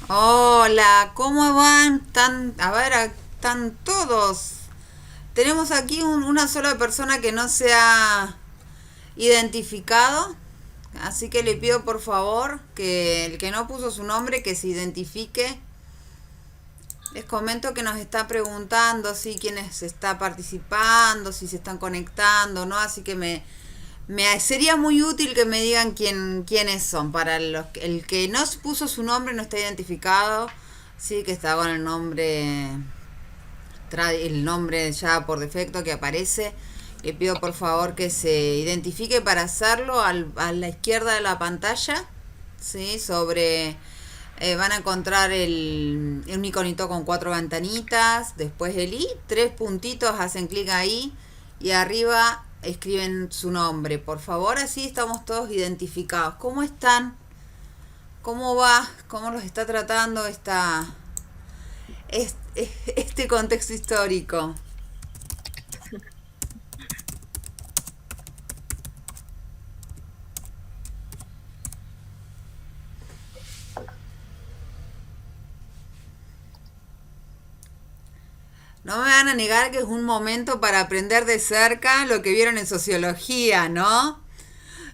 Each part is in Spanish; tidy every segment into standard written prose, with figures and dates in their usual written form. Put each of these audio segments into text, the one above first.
Hola, ¿cómo van? A ver, están todos. Tenemos aquí una sola persona que no se ha identificado, así que le pido por favor que el que no puso su nombre que se identifique. Les comento que nos está preguntando si quiénes está participando, si se están conectando, ¿no? Así que me sería muy útil que me digan quiénes son. Para el que no puso su nombre, no está identificado, sí que está con el nombre ya por defecto que aparece. Le pido por favor que se identifique para hacerlo a la izquierda de la pantalla, sí, sobre van a encontrar un iconito con cuatro ventanitas, después el i, tres puntitos, hacen clic ahí y arriba escriben su nombre. Por favor, así estamos todos identificados. ¿Cómo están? ¿Cómo va? ¿Cómo los está tratando este contexto histórico? No me van a negar que es un momento para aprender de cerca lo que vieron en sociología, ¿no?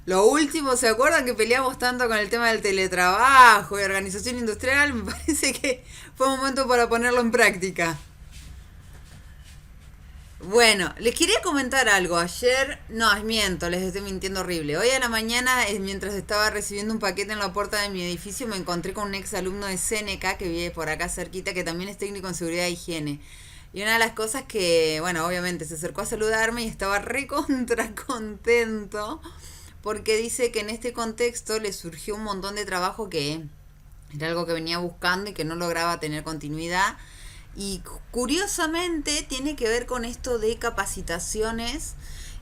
Lo último, ¿se acuerdan que peleamos tanto con el tema del teletrabajo y organización industrial? Me parece que fue un momento para ponerlo en práctica. Bueno, les quería comentar algo. Ayer, no, miento, les estoy mintiendo horrible. Hoy a la mañana, mientras estaba recibiendo un paquete en la puerta de mi edificio, me encontré con un ex alumno de Seneca que vive por acá cerquita, que también es técnico en seguridad e higiene. Y una de las cosas que, bueno, obviamente se acercó a saludarme y estaba recontra contento porque dice que en este contexto le surgió un montón de trabajo que era algo que venía buscando y que no lograba tener continuidad. Y curiosamente tiene que ver con esto de capacitaciones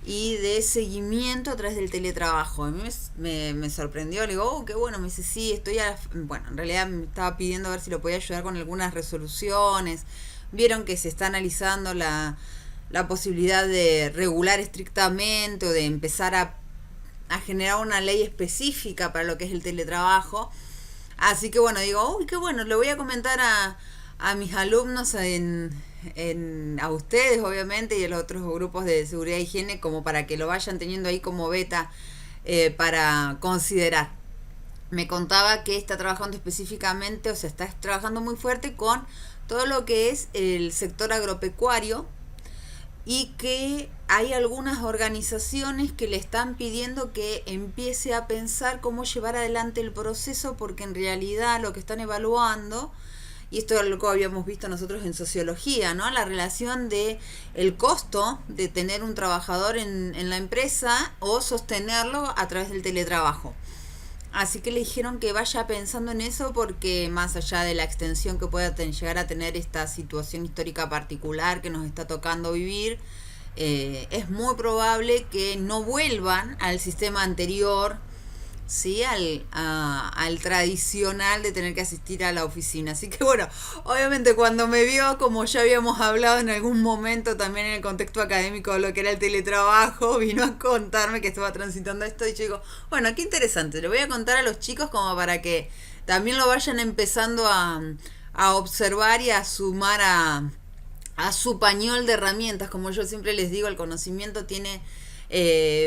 y de seguimiento a través del teletrabajo. A mí me sorprendió, le digo, oh, qué bueno, me dice, sí, bueno, en realidad me estaba pidiendo a ver si lo podía ayudar con algunas resoluciones. Vieron que se está analizando la posibilidad de regular estrictamente o de empezar a generar una ley específica para lo que es el teletrabajo. Así que bueno, digo, uy, qué bueno, le voy a comentar a mis alumnos a ustedes, obviamente, y a los otros grupos de seguridad e higiene, como para que lo vayan teniendo ahí como beta para considerar. Me contaba que está trabajando específicamente, o sea, está trabajando muy fuerte con todo lo que es el sector agropecuario y que hay algunas organizaciones que le están pidiendo que empiece a pensar cómo llevar adelante el proceso porque en realidad lo que están evaluando, y esto es lo que habíamos visto nosotros en sociología, ¿no? La relación de el costo de tener un trabajador en la empresa o sostenerlo a través del teletrabajo. Así que le dijeron que vaya pensando en eso porque más allá de la extensión que pueda llegar a tener esta situación histórica particular que nos está tocando vivir, es muy probable que no vuelvan al sistema anterior, ¿sí? Al tradicional de tener que asistir a la oficina. Así que bueno, obviamente cuando me vio, como ya habíamos hablado en algún momento también en el contexto académico de lo que era el teletrabajo, vino a contarme que estaba transitando esto y yo digo, bueno, qué interesante, le voy a contar a los chicos como para que también lo vayan empezando a observar y a sumar a su pañol de herramientas. Como yo siempre les digo, el conocimiento tiene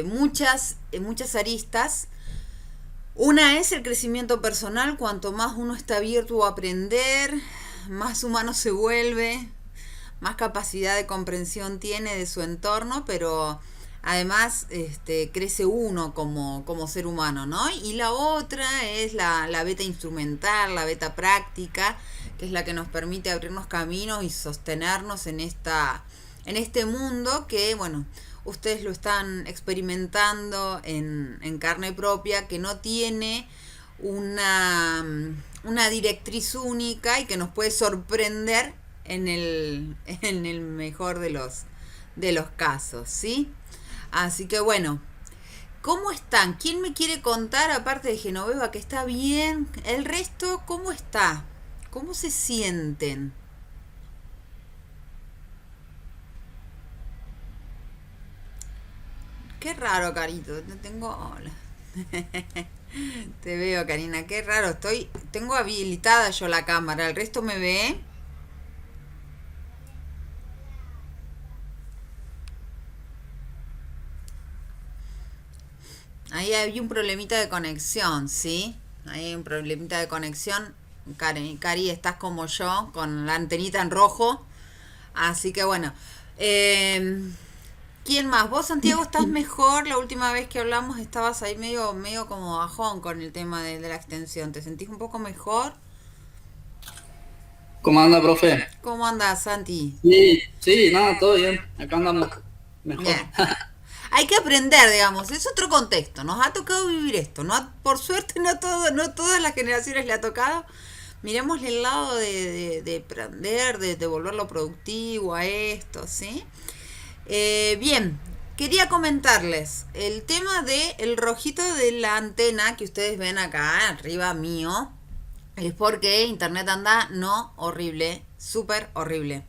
muchas aristas. Una es el crecimiento personal, cuanto más uno está abierto a aprender, más humano se vuelve, más capacidad de comprensión tiene de su entorno, pero además crece uno como ser humano, ¿no? Y la otra es la beta instrumental, la beta práctica, que es la que nos permite abrirnos caminos y sostenernos en este mundo que, bueno, ustedes lo están experimentando en carne propia, que no tiene una, una directriz única y que nos puede sorprender en el mejor de los casos, ¿sí? Así que bueno, ¿cómo están? ¿Quién me quiere contar, aparte de Genoveva, que está bien? El resto, ¿cómo está? ¿Cómo se sienten? Qué raro, Carito, te tengo... Hola. Te veo, Karina. Qué raro. Tengo habilitada yo la cámara. ¿El resto me ve? Ahí hay un problemita de conexión, ¿sí? Ahí hay un problemita de conexión. Cari, estás como yo, con la antenita en rojo. Así que bueno. Eh, ¿Quién más? ¿Vos, Santiago, estás mejor? La última vez que hablamos estabas ahí medio como bajón con el tema de la extensión. ¿Te sentís un poco mejor? ¿Cómo anda, profe? ¿Cómo andas, Santi? Sí, sí, nada, todo bien. Acá andamos mejor. Bien. Hay que aprender, digamos, es otro contexto. Nos ha tocado vivir esto, no, por suerte no todas las generaciones le ha tocado. Miremos el lado de aprender, de volverlo productivo a esto, ¿sí? Bien, quería comentarles el tema de el rojito de la antena que ustedes ven acá arriba mío. Es porque internet anda no horrible, súper horrible.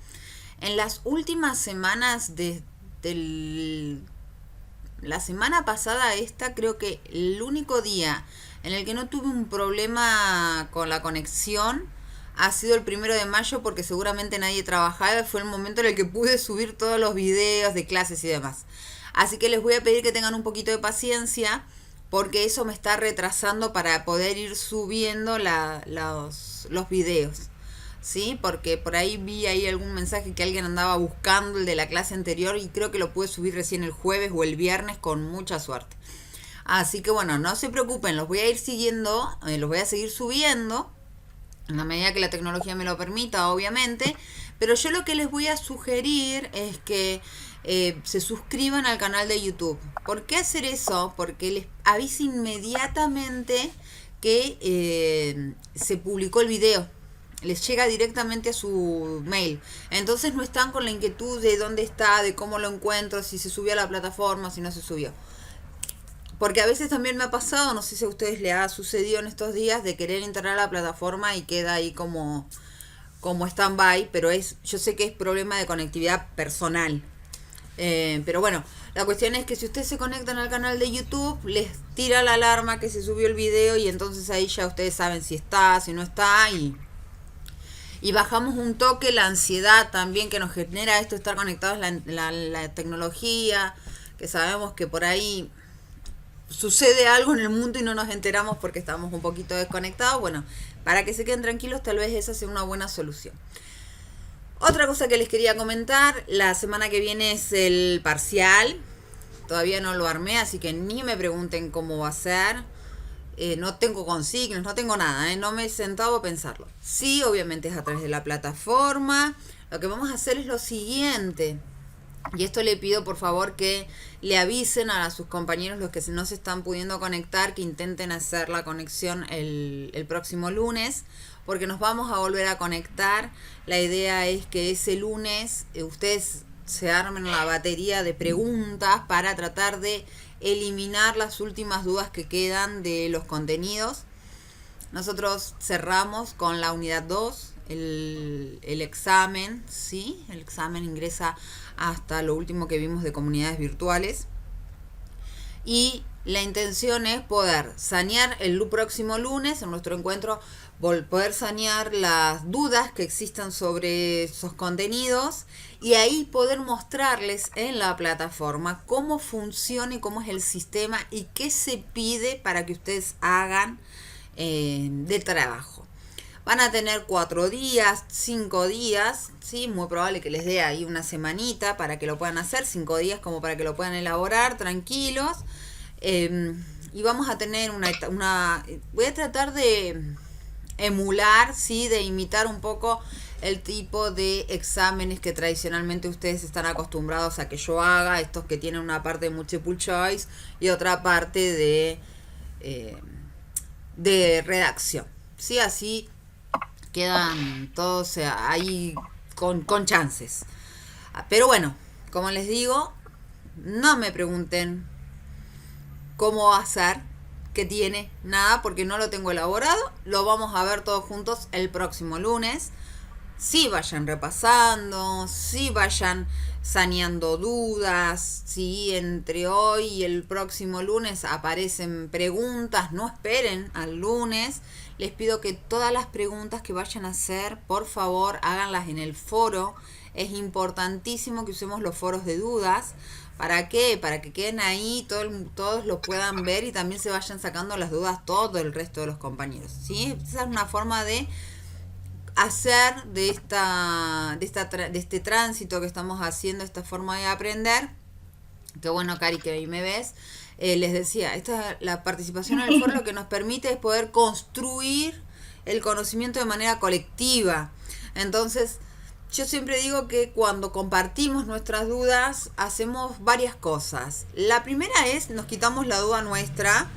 En las últimas semanas del la semana pasada esta, creo que el único día en el que no tuve un problema con la conexión ha sido el 1 de mayo, porque seguramente nadie trabajaba. Fue el momento en el que pude subir todos los videos de clases y demás. Así que les voy a pedir que tengan un poquito de paciencia, porque eso me está retrasando para poder ir subiendo los videos. ¿Sí? Porque por ahí vi ahí algún mensaje que alguien andaba buscando el de la clase anterior, y creo que lo pude subir recién el jueves o el viernes con mucha suerte. Así que bueno, no se preocupen, los voy a ir siguiendo, los voy a seguir subiendo en la medida que la tecnología me lo permita, obviamente. Pero yo lo que les voy a sugerir es que se suscriban al canal de YouTube. ¿Por qué hacer eso? Porque les avisa inmediatamente que se publicó el video. Les llega directamente a su mail. Entonces no están con la inquietud de dónde está, de cómo lo encuentro, si se subió a la plataforma, si no se subió. Porque a veces también me ha pasado, no sé si a ustedes les ha sucedido en estos días, de querer entrar a la plataforma y queda ahí como stand-by, pero yo sé que es problema de conectividad personal. Pero bueno, la cuestión es que si ustedes se conectan al canal de YouTube, les tira la alarma que se subió el video, y entonces ahí ya ustedes saben si está, si no está, y bajamos un toque la ansiedad también que nos genera esto, estar conectados a la tecnología, que sabemos que por ahí sucede algo en el mundo y no nos enteramos porque estamos un poquito desconectados. Bueno, para que se queden tranquilos, tal vez esa sea una buena solución. Otra cosa que les quería comentar, la semana que viene es el parcial. Todavía no lo armé, así que ni me pregunten cómo va a ser. No tengo consignas, no tengo nada, no me he sentado a pensarlo. Sí, obviamente es a través de la plataforma. Lo que vamos a hacer es lo siguiente. Y esto le pido por favor que le avisen a sus compañeros, los que no se están pudiendo conectar, que intenten hacer la conexión el próximo lunes, porque nos vamos a volver a conectar. La idea es que ese lunes ustedes se armen la batería de preguntas para tratar de eliminar las últimas dudas que quedan de los contenidos. Nosotros cerramos con la unidad 2, el examen, ¿sí? El examen ingresa hasta lo último que vimos de comunidades virtuales. Y la intención es poder sanear el próximo lunes, en nuestro encuentro, poder sanear las dudas que existan sobre esos contenidos, y ahí poder mostrarles en la plataforma cómo funciona y cómo es el sistema y qué se pide para que ustedes hagan de trabajo. Van a tener 4 días, 5 días, ¿sí? Muy probable que les dé ahí una semanita para que lo puedan hacer, 5 días como para que lo puedan elaborar tranquilos. Y vamos a tener voy a tratar de emular, ¿sí? De imitar un poco el tipo de exámenes que tradicionalmente ustedes están acostumbrados a que yo haga, estos que tienen una parte de multiple choice y otra parte de redacción, ¿sí? Así quedan todos ahí con chances. Pero bueno, como les digo, no me pregunten cómo va a ser, qué tiene, nada, porque no lo tengo elaborado. Lo vamos a ver todos juntos el próximo lunes. sí vayan repasando, sí vayan saneando dudas, si entre hoy y el próximo lunes aparecen preguntas, no esperen al lunes. Les pido que todas las preguntas que vayan a hacer, por favor, háganlas en el foro. Es importantísimo que usemos los foros de dudas. ¿Para qué? Para que queden ahí, todos los puedan ver y también se vayan sacando las dudas todo el resto de los compañeros. ¿Sí? Esa es una forma de hacer de este tránsito que estamos haciendo, esta forma de aprender. Qué bueno, Cari, que ahí me ves. Les decía, la participación en el foro lo que nos permite es poder construir el conocimiento de manera colectiva. Entonces, yo siempre digo que cuando compartimos nuestras dudas, hacemos varias cosas. La primera es, nos quitamos la duda nuestra.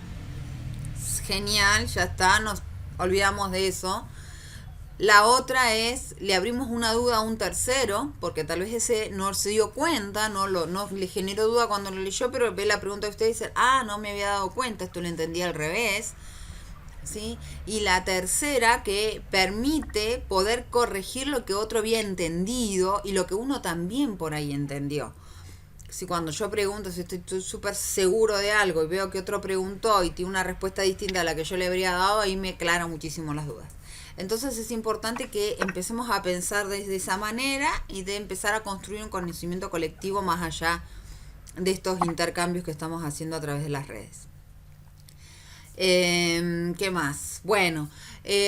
Genial, ya está, nos olvidamos de eso. La otra es, le abrimos una duda a un tercero, porque tal vez ese no se dio cuenta, no le generó duda cuando lo leyó, pero ve la pregunta de usted y dice, no me había dado cuenta, esto lo entendí al revés. ¿Sí? Y la tercera, que permite poder corregir lo que otro había entendido y lo que uno también por ahí entendió. Si cuando yo pregunto, si estoy súper seguro de algo y veo que otro preguntó y tiene una respuesta distinta a la que yo le habría dado, ahí me aclara muchísimo las dudas. Entonces es importante que empecemos a pensar desde esa manera y de empezar a construir un conocimiento colectivo más allá de estos intercambios que estamos haciendo a través de las redes. ¿Qué más? Bueno,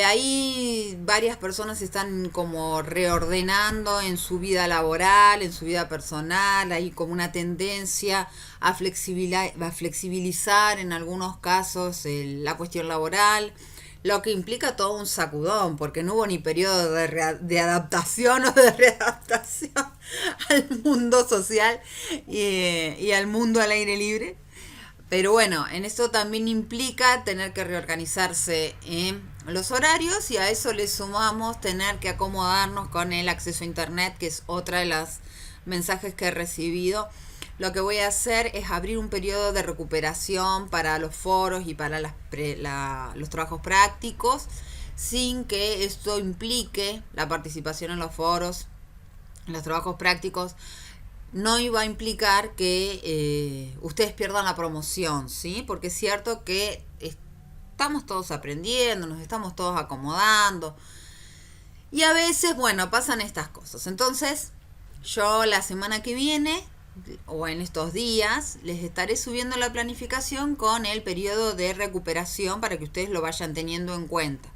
ahí varias personas están como reordenando en su vida laboral, en su vida personal, hay como una tendencia a flexibilizar en algunos casos la cuestión laboral, lo que implica todo un sacudón, porque no hubo ni periodo de adaptación o de readaptación al mundo social y al mundo al aire libre. Pero bueno, en esto también implica tener que reorganizarse en los horarios y a eso le sumamos tener que acomodarnos con el acceso a internet, que es otra de las mensajes que he recibido. Lo que voy a hacer es abrir un periodo de recuperación para los foros y para los trabajos prácticos, sin que esto implique la participación en los foros, en los trabajos prácticos. No iba a implicar que ustedes pierdan la promoción, ¿sí? Porque es cierto que estamos todos aprendiendo, nos estamos todos acomodando. Y a veces, bueno, pasan estas cosas. Entonces, yo la semana que viene, o en estos días, les estaré subiendo la planificación con el periodo de recuperación para que ustedes lo vayan teniendo en cuenta.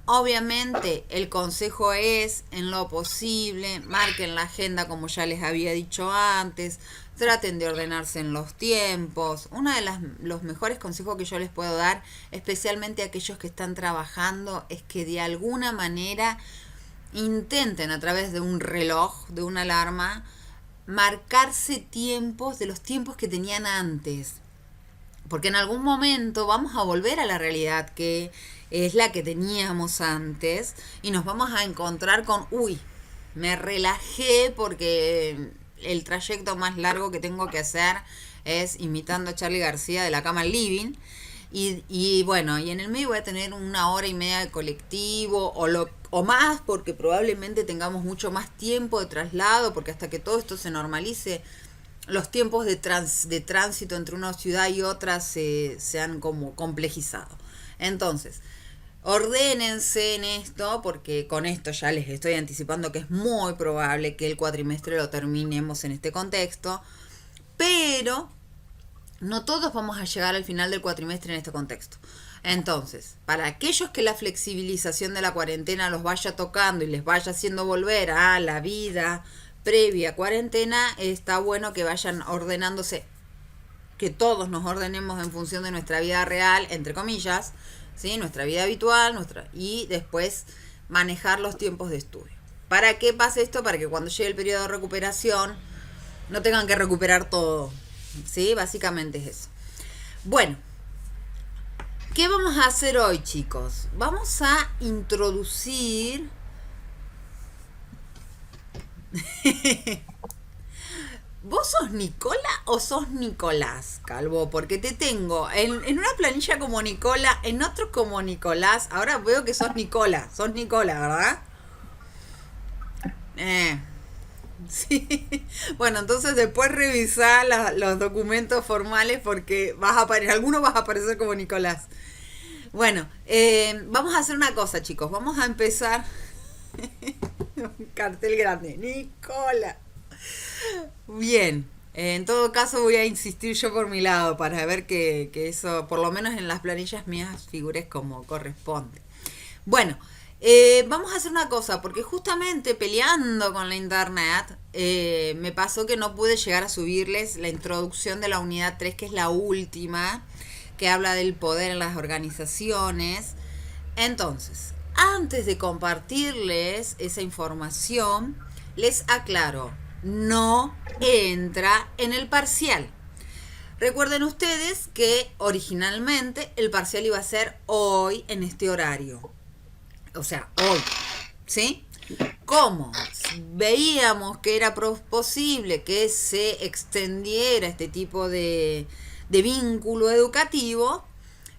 Obviamente el consejo es, en lo posible, marquen la agenda como ya les había dicho antes, traten de ordenarse en los tiempos. Uno de los mejores consejos que yo les puedo dar, especialmente a aquellos que están trabajando, es que de alguna manera intenten a través de un reloj, de una alarma, marcarse tiempos de los tiempos que tenían antes. Porque en algún momento vamos a volver a la realidad que es la que teníamos antes y nos vamos a encontrar con, me relajé porque el trayecto más largo que tengo que hacer es imitando a Charly García de la cama al living y bueno, y en el medio voy a tener 1 hora y media de colectivo o más, porque probablemente tengamos mucho más tiempo de traslado, porque hasta que todo esto se normalice, los tiempos de tránsito entre una ciudad y otra se han como complejizado. Entonces, ordénense en esto, porque con esto ya les estoy anticipando que es muy probable que el cuatrimestre lo terminemos en este contexto, pero no todos vamos a llegar al final del cuatrimestre en este contexto. Entonces, para aquellos que la flexibilización de la cuarentena los vaya tocando y les vaya haciendo volver a la vida previa cuarentena, está bueno que vayan ordenándose, que todos nos ordenemos en función de nuestra vida real, entre comillas, ¿sí? Nuestra vida habitual, y después manejar los tiempos de estudio. ¿Para qué pasa esto? Para que cuando llegue el periodo de recuperación no tengan que recuperar todo, ¿sí? Básicamente es eso. Bueno, ¿qué vamos a hacer hoy, chicos? Vamos a introducir ¿Vos sos Nicola o sos Nicolás, Calvo? Porque te tengo en una planilla como Nicola, en otro como Nicolás. Ahora veo que sos Nicola, ¿verdad? Eh, sí. Bueno, entonces después revisar los documentos formales porque vas a aparecer, algunos vas a aparecer como Nicolás. Bueno, vamos a hacer una cosa, chicos. Vamos a empezar. Un cartel grande. Nicola. Bien. En todo caso voy a insistir yo por mi lado para ver que eso, por lo menos en las planillas mías, figures como corresponde. Bueno, vamos a hacer una cosa, porque justamente peleando con la internet, me pasó que no pude llegar a subirles la introducción de la unidad 3 que es la última, que habla del poder en las organizaciones. Entonces, antes de compartirles esa información, les aclaro, no entra en el parcial. Recuerden ustedes que originalmente el parcial iba a ser hoy en este horario. O sea, hoy. ¿Sí? ¿Cómo? Veíamos que era posible que se extendiera este tipo de vínculo educativo,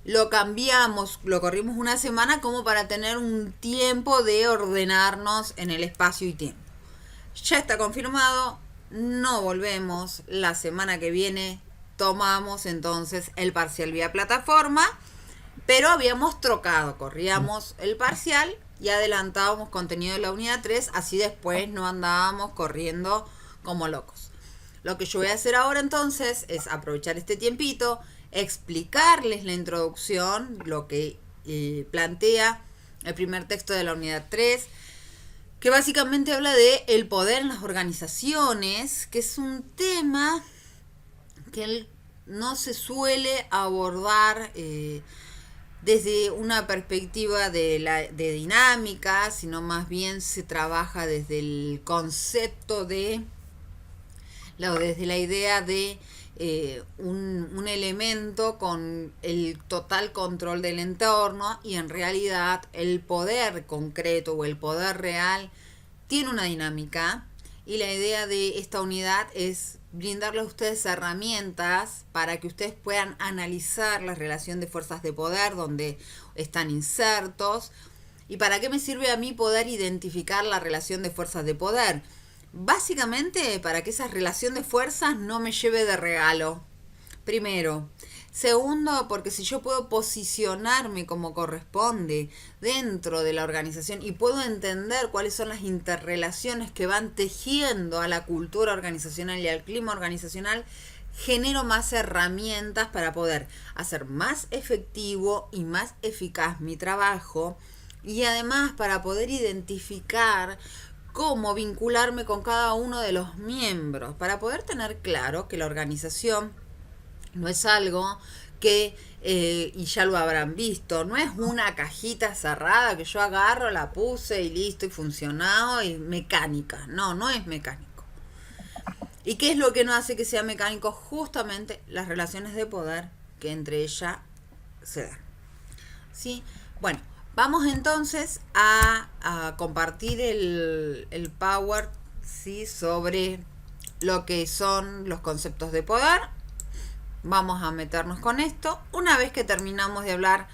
lo cambiamos, lo corrimos una semana como para tener un tiempo de ordenarnos en el espacio y tiempo. Ya está confirmado, no volvemos la semana que viene, tomamos entonces el parcial vía plataforma, pero habíamos trocado, corríamos el parcial y adelantábamos contenido de la unidad 3, así después no andábamos corriendo como locos. Lo que yo voy a hacer ahora entonces es aprovechar este tiempito, explicarles la introducción, lo que plantea el primer texto de la unidad 3, que básicamente habla de el poder en las organizaciones, que es un tema que no se suele abordar desde una perspectiva de dinámica, sino más bien se trabaja desde el concepto desde la idea de un elemento con el total control del entorno, y en realidad el poder concreto o el poder real tiene una dinámica, y la idea de esta unidad es brindarles a ustedes herramientas para que ustedes puedan analizar la relación de fuerzas de poder donde están insertos. ¿Y para qué me sirve a mí poder identificar la relación de fuerzas de poder? Básicamente para que esa relación de fuerzas no me lleve de regalo. Primero. Segundo, porque si yo puedo posicionarme como corresponde dentro de la organización y puedo entender cuáles son las interrelaciones que van tejiendo a la cultura organizacional y al clima organizacional, genero más herramientas para poder hacer más efectivo y más eficaz mi trabajo, y además para poder identificar cómo vincularme con cada uno de los miembros, para poder tener claro que la organización no es algo que, y ya lo habrán visto, no es una cajita cerrada que yo agarro, la puse y listo y funcionado y mecánica. No, no es mecánico. ¿Y qué es lo que no hace que sea mecánico? Justamente las relaciones de poder que entre ellas se dan. ¿Sí? Bueno, vamos entonces a compartir el Power, ¿sí?, sobre lo que son los conceptos de poder. Vamos a meternos con esto. Una vez que terminamos de hablar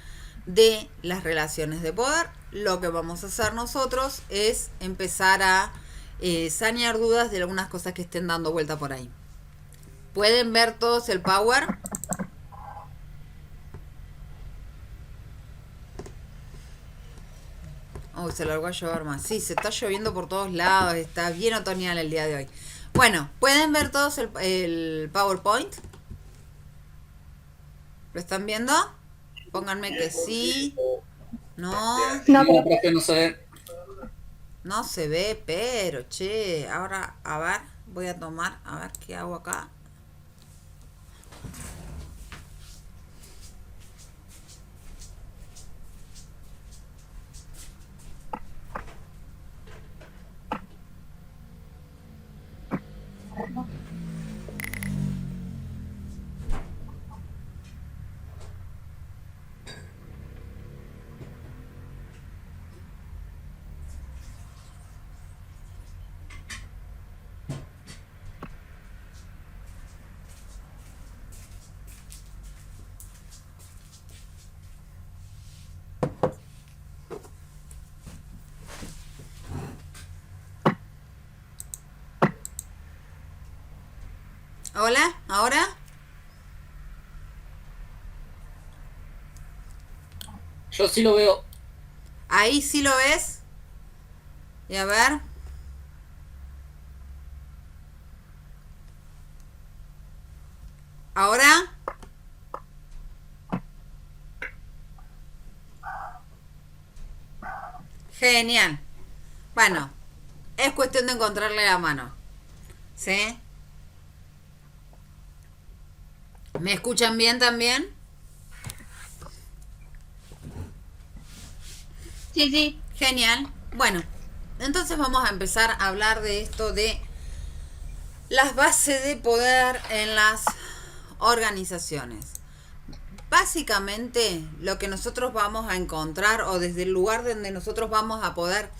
de las relaciones de poder, lo que vamos a hacer nosotros es empezar a sanear dudas de algunas cosas que estén dando vuelta por ahí. ¿Pueden ver todos el Power? Oh, se largó a llover más. Sí, se está lloviendo por todos lados. Está bien otoñal el día de hoy. Bueno, ¿pueden ver todos el PowerPoint? ¿Lo están viendo? Pónganme que sí. No. No, profe, no se ve. No se ve, pero che. Ahora, a ver, voy a tomar. A ver qué hago acá. Hola, ¿ahora? Yo sí lo veo. Ahí sí lo ves. Y a ver. ¿Ahora? Genial. Bueno, es cuestión de encontrarle la mano. ¿Sí? ¿Me escuchan bien también? Sí, sí. Genial. Bueno, entonces vamos a empezar a hablar de esto de las bases de poder en las organizaciones. Básicamente lo que nosotros vamos a encontrar o desde el lugar donde nosotros vamos a poder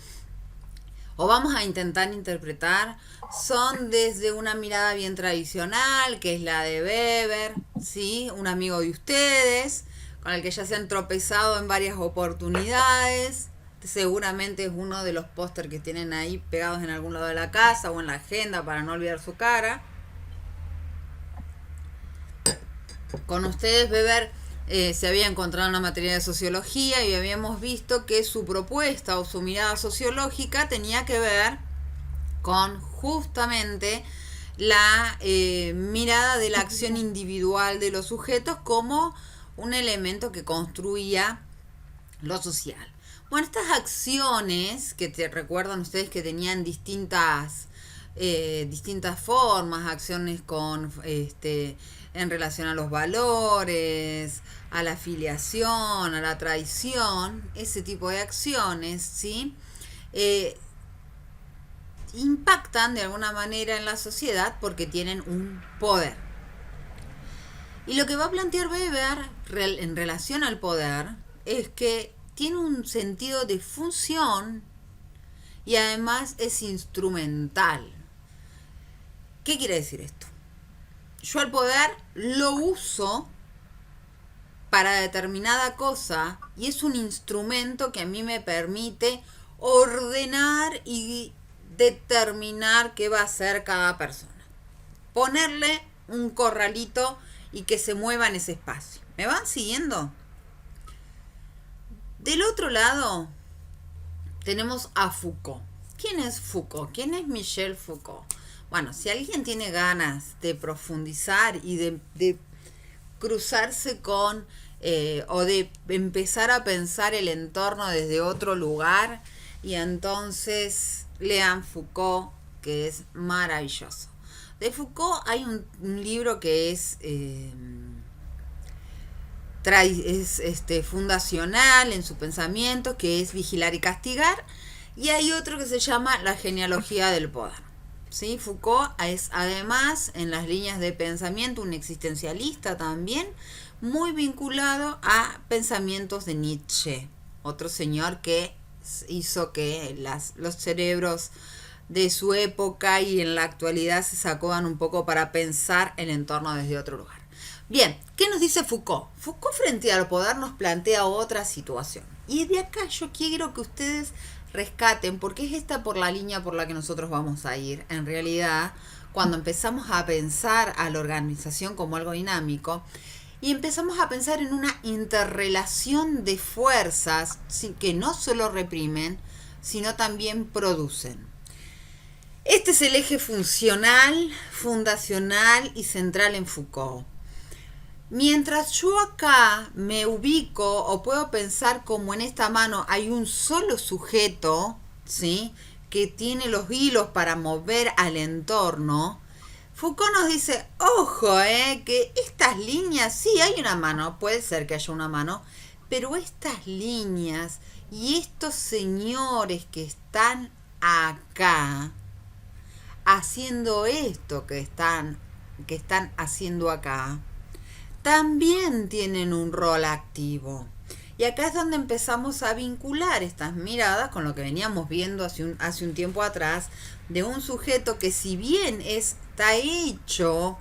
o vamos a intentar interpretar son desde una mirada bien tradicional, que es la de Weber, ¿sí? Un amigo de ustedes, con el que ya se han tropezado en varias oportunidades. Seguramente es uno de los pósters que tienen ahí pegados en algún lado de la casa o en la agenda para no olvidar su cara. Con ustedes, Weber se había encontrado en la materia de sociología y habíamos visto que su propuesta o su mirada sociológica tenía que ver con justamente la mirada de la acción individual de los sujetos como un elemento que construía lo social. Bueno, estas acciones que te recuerdan ustedes que tenían distintas formas, acciones con en relación a los valores, a la afiliación, a la tradición, ese tipo de acciones, ¿sí? Impactan de alguna manera en la sociedad porque tienen un poder. Y lo que va a plantear Weber en relación al poder es que tiene un sentido de función y además es instrumental. ¿Qué quiere decir esto? Yo el poder lo uso para determinada cosa y es un instrumento que a mí me permite ordenar y determinar qué va a hacer cada persona. Ponerle un corralito y que se mueva en ese espacio. ¿Me van siguiendo? Del otro lado tenemos a Foucault. ¿Quién es Foucault? ¿Quién es Michel Foucault? Bueno, si alguien tiene ganas de profundizar y de cruzarse con o de empezar a pensar el entorno desde otro lugar, y entonces lean Foucault, que es maravilloso. De Foucault hay un libro que es fundacional en su pensamiento, que es Vigilar y Castigar, y hay otro que se llama La genealogía del poder. ¿Sí? Foucault es además en las líneas de pensamiento un existencialista también, muy vinculado a pensamientos de Nietzsche, otro señor que hizo que los cerebros de su época y en la actualidad se sacudan un poco para pensar el entorno desde otro lugar. Bien, ¿qué nos dice Foucault? Foucault frente al poder nos plantea otra situación. Y de acá yo quiero que ustedes rescaten, porque es esta por la línea por la que nosotros vamos a ir. En realidad, cuando empezamos a pensar a la organización como algo dinámico, y empezamos a pensar en una interrelación de fuerzas que no solo reprimen, sino también producen. Este es el eje funcional, fundacional y central en Foucault. Mientras yo acá me ubico o puedo pensar como en esta mano hay un solo sujeto, ¿sí?, que tiene los hilos para mover al entorno, Foucault nos dice, ojo, que estas líneas, sí hay una mano, puede ser que haya una mano, pero estas líneas y estos señores que están acá haciendo esto que están haciendo acá, también tienen un rol activo. Y acá es donde empezamos a vincular estas miradas con lo que veníamos viendo hace un tiempo atrás, de un sujeto que si bien está hecho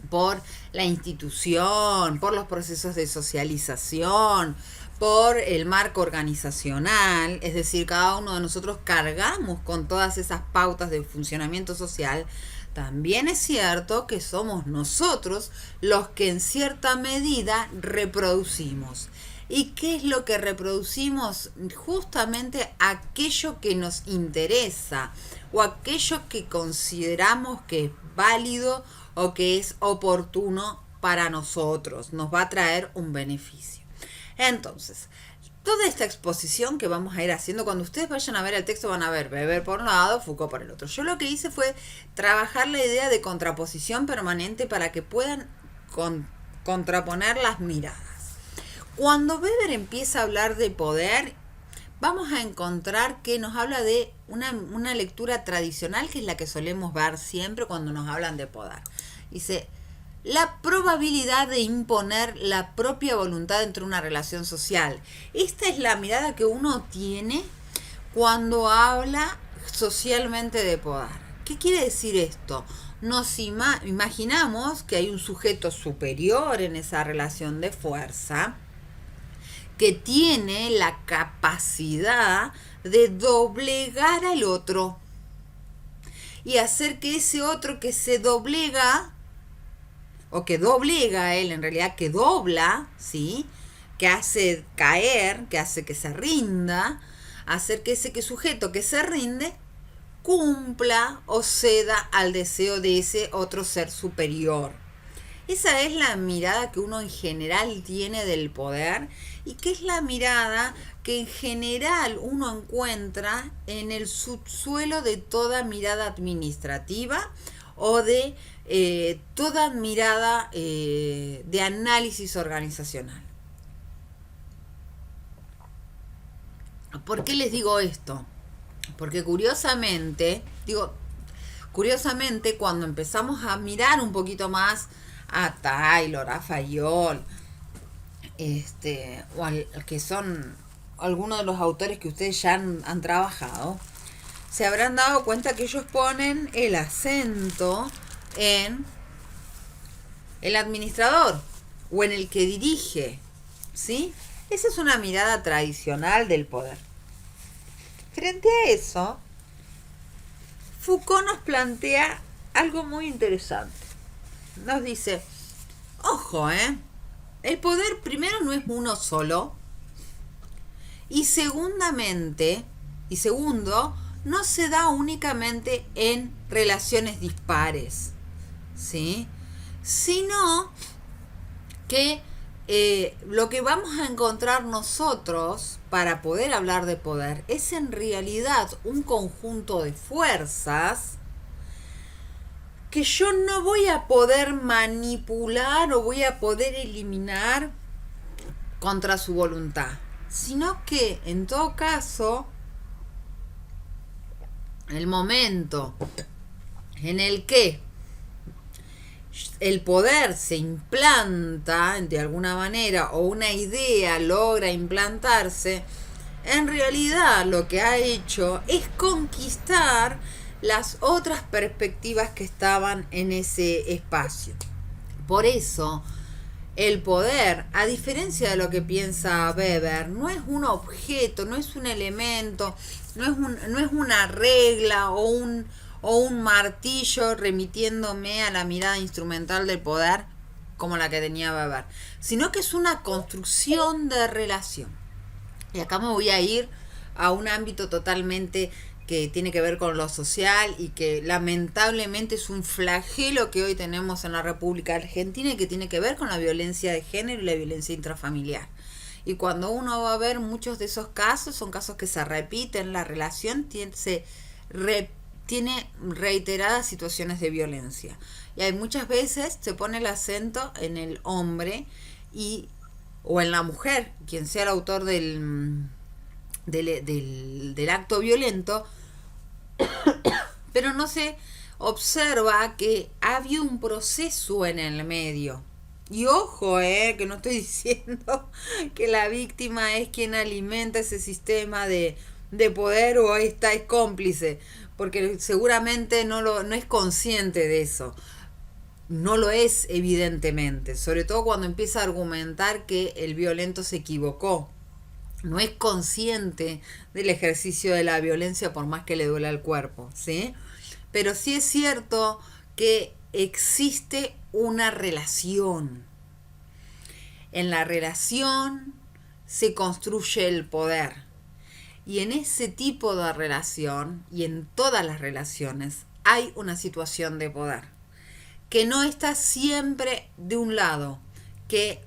por la institución, por los procesos de socialización, por el marco organizacional, es decir, cada uno de nosotros cargamos con todas esas pautas de funcionamiento social, también es cierto que somos nosotros los que en cierta medida reproducimos. ¿Y qué es lo que reproducimos? Justamente aquello que nos interesa o aquello que consideramos que es válido o que es oportuno para nosotros, nos va a traer un beneficio. Entonces, toda esta exposición que vamos a ir haciendo, cuando ustedes vayan a ver el texto van a ver Weber por un lado, Foucault por el otro. Yo lo que hice fue trabajar la idea de contraposición permanente para que puedan contraponer las miradas. Cuando Weber empieza a hablar de poder, vamos a encontrar que nos habla de una lectura tradicional, que es la que solemos ver siempre cuando nos hablan de poder. Dice, la probabilidad de imponer la propia voluntad dentro de una relación social. Esta es la mirada que uno tiene cuando habla socialmente de poder. ¿Qué quiere decir esto? Nos imaginamos que hay un sujeto superior en esa relación de fuerza que tiene la capacidad de doblegar al otro y hacer que ese otro que se doblega, o que doblega a él, en realidad que dobla, ¿sí? Que hace caer, que hace que se rinda, hacer que ese sujeto que se rinde cumpla o ceda al deseo de ese otro ser superior. Esa es la mirada que uno en general tiene del poder y que es la mirada que en general uno encuentra en el subsuelo de toda mirada administrativa o de toda mirada de análisis organizacional. ¿Por qué les digo esto? Porque curiosamente, cuando empezamos a mirar un poquito más a Taylor, a Fayol, o que son algunos de los autores que ustedes ya han trabajado, se habrán dado cuenta que ellos ponen el acento en el administrador o en el que dirige, ¿sí? Esa es una mirada tradicional del poder. Frente a eso, Foucault nos plantea algo muy interesante. Nos dice, ojo, el poder primero no es uno solo y segundo, no se da únicamente en relaciones dispares, ¿sí? Sino que lo que vamos a encontrar nosotros para poder hablar de poder es en realidad un conjunto de fuerzas que yo no voy a poder manipular o voy a poder eliminar contra su voluntad, sino que en todo caso, el momento en el que el poder se implanta de alguna manera o una idea logra implantarse, en realidad lo que ha hecho es conquistar las otras perspectivas que estaban en ese espacio. Por eso, el poder, a diferencia de lo que piensa Weber, no es un objeto, no es un elemento, no es una regla o un martillo remitiéndome a la mirada instrumental del poder como la que tenía Weber, sino que es una construcción de relación. Y acá me voy a ir a un ámbito totalmente que tiene que ver con lo social y que lamentablemente es un flagelo que hoy tenemos en la República Argentina y que tiene que ver con la violencia de género y la violencia intrafamiliar. Y cuando uno va a ver muchos de esos casos, son casos que se repiten, la relación tiene reiteradas situaciones de violencia. Y hay muchas veces se pone el acento en el hombre o en la mujer, quien sea el autor del acto violento, pero no se observa que había un proceso en el medio. Y ojo, que no estoy diciendo que la víctima es quien alimenta ese sistema de poder o es cómplice, porque seguramente no es consciente de eso. No lo es, evidentemente, sobre todo cuando empieza a argumentar que el violento se equivocó. No es consciente del ejercicio de la violencia por más que le duela el cuerpo, ¿sí? Pero sí es cierto que existe una relación. En la relación se construye el poder. Y en ese tipo de relación, y en todas las relaciones, hay una situación de poder. Que no está siempre de un lado. Que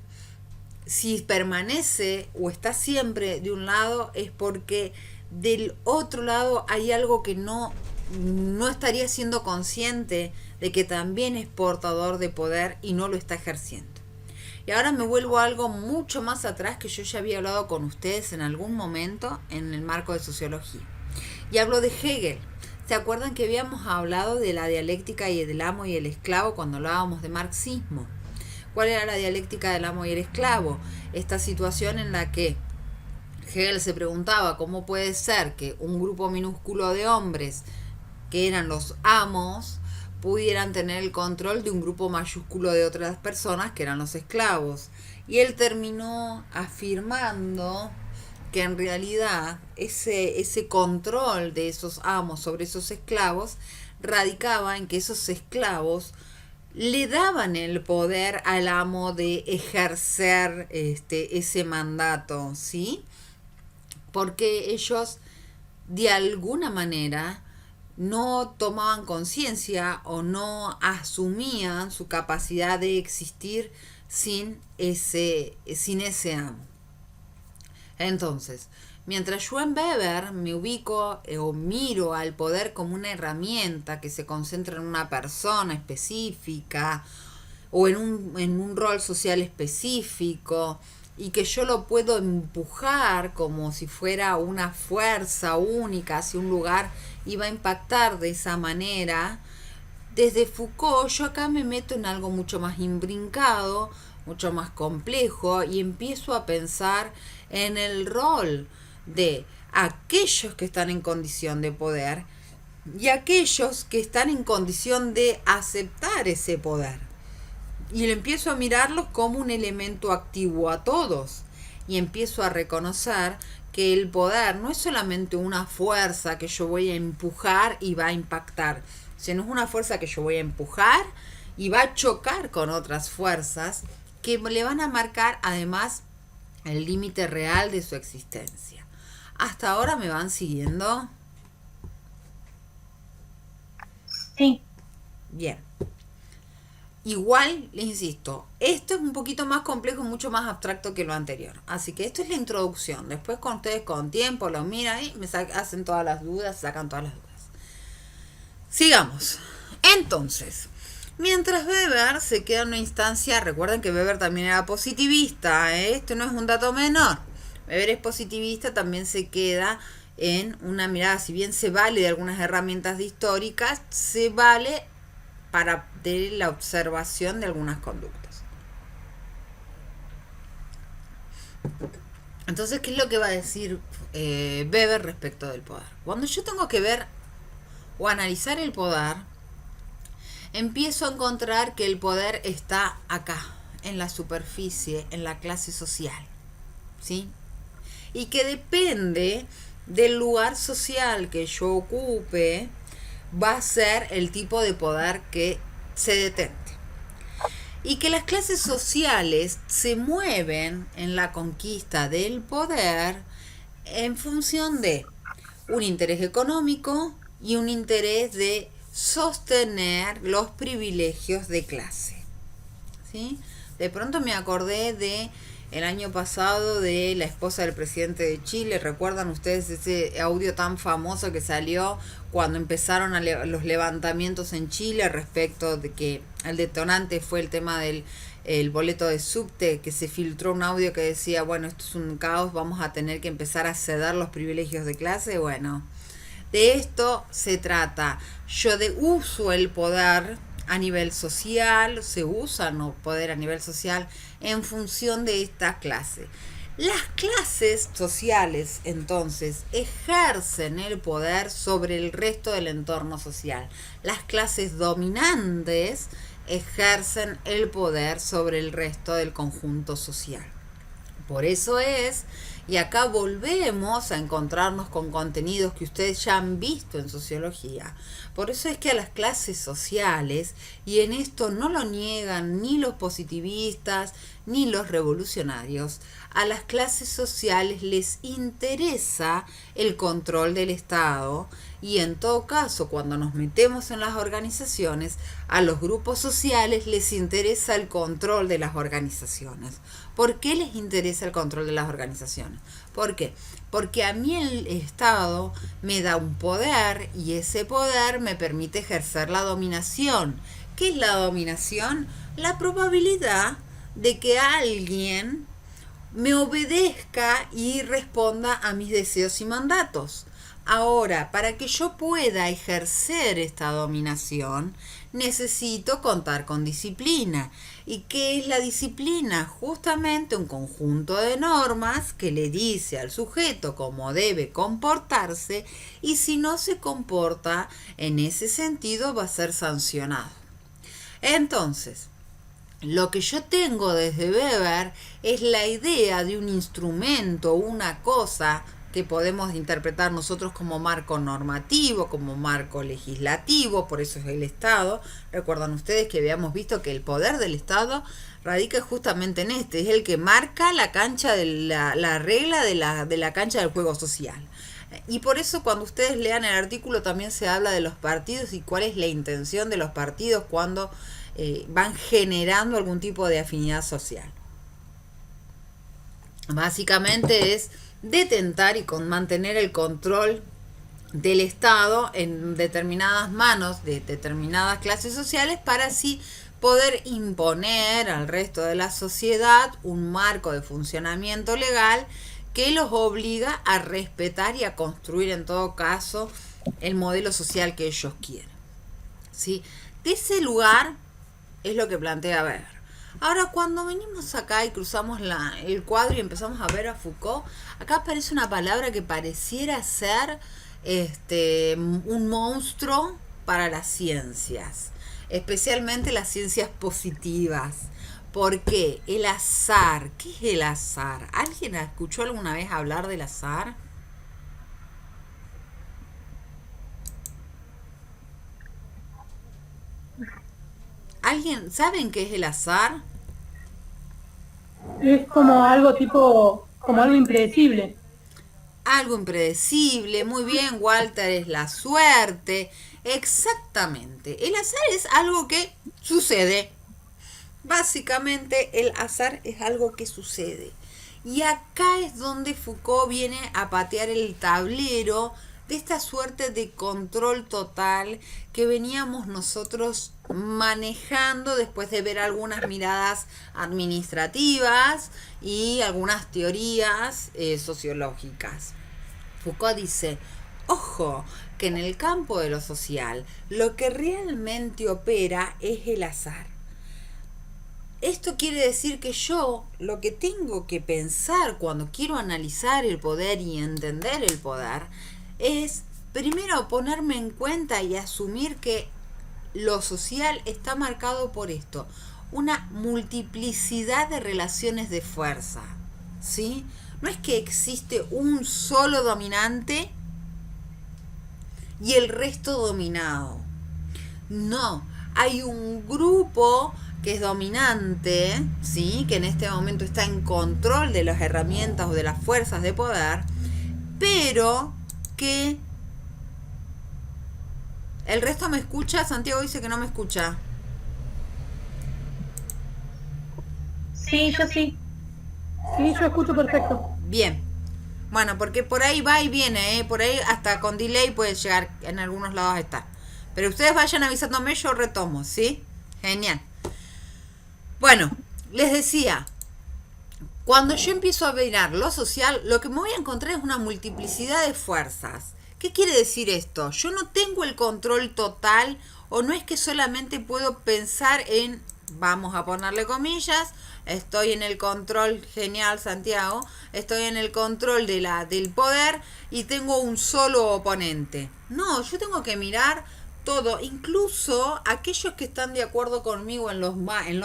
si permanece o está siempre de un lado es porque del otro lado hay algo que no estaría siendo consciente de que también es portador de poder y no lo está ejerciendo. Y ahora me vuelvo a algo mucho más atrás que yo ya había hablado con ustedes en algún momento en el marco de sociología. Y hablo de Hegel. ¿Se acuerdan que habíamos hablado de la dialéctica y del amo y el esclavo cuando hablábamos de marxismo? ¿Cuál era la dialéctica del amo y el esclavo? Esta situación en la que Hegel se preguntaba cómo puede ser que un grupo minúsculo de hombres que eran los amos pudieran tener el control de un grupo mayúsculo de otras personas que eran los esclavos. Y él terminó afirmando que en realidad ese control de esos amos sobre esos esclavos radicaba en que esos esclavos le daban el poder al amo de ejercer ese mandato, ¿sí? Porque ellos de alguna manera no tomaban conciencia o no asumían su capacidad de existir sin ese amo. Entonces, mientras yo en Weber me ubico o miro al poder como una herramienta que se concentra en una persona específica o en un rol social específico y que yo lo puedo empujar como si fuera una fuerza única hacia un lugar y va a impactar de esa manera, desde Foucault yo acá me meto en algo mucho más imbrincado, mucho más complejo y empiezo a pensar en el rol de aquellos que están en condición de poder y aquellos que están en condición de aceptar ese poder. Y empiezo a mirarlos como un elemento activo a todos. Y empiezo a reconocer que el poder no es solamente una fuerza que yo voy a empujar y va a impactar, sino es una fuerza que yo voy a empujar y va a chocar con otras fuerzas que le van a marcar además el límite real de su existencia. ¿Hasta ahora me van siguiendo? Sí. Bien. Igual, les insisto, esto es un poquito más complejo, mucho más abstracto que lo anterior. Así que esto es la introducción. Después con ustedes con tiempo lo miran y me hacen todas las dudas, sacan todas las dudas. Sigamos. Entonces, mientras Weber se queda en una instancia, recuerden que Weber también era positivista, esto no es un dato menor. Weber es positivista, también se queda en una mirada, si bien se vale de algunas herramientas históricas, se vale para de la observación de algunas conductas. Entonces, ¿qué es lo que va a decir Weber respecto del poder? Cuando yo tengo que ver o analizar el poder, empiezo a encontrar que el poder está acá, en la superficie, en la clase social, ¿sí? Y que depende del lugar social que yo ocupe, va a ser el tipo de poder que se detente. Y que las clases sociales se mueven en la conquista del poder en función de un interés económico y un interés de sostener los privilegios de clase, ¿sí? De pronto me acordé de el año pasado de la esposa del presidente de Chile. ¿Recuerdan ustedes ese audio tan famoso que salió cuando empezaron los levantamientos en Chile respecto de que el detonante fue el tema del boleto de subte, que se filtró un audio que decía, bueno, esto es un caos, vamos a tener que empezar a ceder los privilegios de clase? Bueno, de esto se trata. Yo uso el poder a nivel social, se usa el poder a nivel social en función de esta clase. Las clases sociales, entonces, ejercen el poder sobre el resto del entorno social. Las clases dominantes ejercen el poder sobre el resto del conjunto social. Por eso es Y acá volvemos a encontrarnos con contenidos que ustedes ya han visto en sociología. Por eso es que a las clases sociales, y en esto no lo niegan ni los positivistas ni los revolucionarios, a las clases sociales les interesa el control del Estado, y en todo caso, cuando nos metemos en las organizaciones, a los grupos sociales les interesa el control de las organizaciones. ¿Por qué les interesa el control de las organizaciones? ¿Por qué? Porque a mí el Estado me da un poder y ese poder me permite ejercer la dominación. ¿Qué es la dominación? La probabilidad de que alguien me obedezca y responda a mis deseos y mandatos. Ahora, para que yo pueda ejercer esta dominación, necesito contar con disciplina. ¿Y qué es la disciplina? Justamente un conjunto de normas que le dice al sujeto cómo debe comportarse, y si no se comporta en ese sentido va a ser sancionado. Entonces, lo que yo tengo desde Weber es la idea de un instrumento, una cosa que podemos interpretar nosotros como marco normativo, como marco legislativo, por eso es el Estado. Recuerdan ustedes que habíamos visto que el poder del Estado radica justamente en este, es el que marca la cancha de la regla de la cancha del juego social. Y por eso cuando ustedes lean el artículo también se habla de los partidos y cuál es la intención de los partidos cuando van generando algún tipo de afinidad social. Básicamente es detentar y mantener el control del Estado en determinadas manos de determinadas clases sociales para así poder imponer al resto de la sociedad un marco de funcionamiento legal que los obliga a respetar y a construir en todo caso el modelo social que ellos quieren. ¿Sí? De ese lugar es lo que plantea Weber. Ahora, cuando venimos acá y cruzamos el cuadro y empezamos a ver a Foucault, acá aparece una palabra que pareciera ser un monstruo para las ciencias, especialmente las ciencias positivas. ¿Por qué? El azar. ¿Qué es el azar? ¿Alguien escuchó alguna vez hablar del azar? ¿Alguien saben qué es el azar? Es como algo tipo, como algo impredecible. Algo impredecible, muy bien, Walter, es la suerte. Exactamente. El azar es algo que sucede. Básicamente el azar es algo que sucede. Y acá es donde Foucault viene a patear el tablero de esta suerte de control total que veníamos nosotros manejando después de ver algunas miradas administrativas y algunas teorías sociológicas. Foucault dice, ojo, que en el campo de lo social lo que realmente opera es el azar. Esto quiere decir que yo lo que tengo que pensar cuando quiero analizar el poder y entender el poder es primero ponerme en cuenta y asumir que lo social está marcado por esto, una multiplicidad de relaciones de fuerza, ¿sí? No es que existe un solo dominante y el resto dominado. No, hay un grupo que es dominante, ¿sí? Que en este momento está en control de las herramientas o de las fuerzas de poder, pero que el resto me escucha. Santiago dice que no me escucha. Sí, yo sí. Sí, yo escucho perfecto. Bien. Bueno, porque por ahí va y viene, por ahí hasta con delay puede llegar en algunos lados a estar. Pero ustedes vayan avisándome, yo retomo, ¿sí? Genial. Bueno, les decía, cuando yo empiezo a mirar lo social, lo que me voy a encontrar es una multiplicidad de fuerzas. ¿Qué quiere decir esto? Yo no tengo el control total, o no es que solamente puedo pensar en, vamos a ponerle comillas, estoy en el control, genial Santiago, estoy en el control del poder y tengo un solo oponente. No, yo tengo que mirar todo, incluso aquellos que están de acuerdo conmigo en lo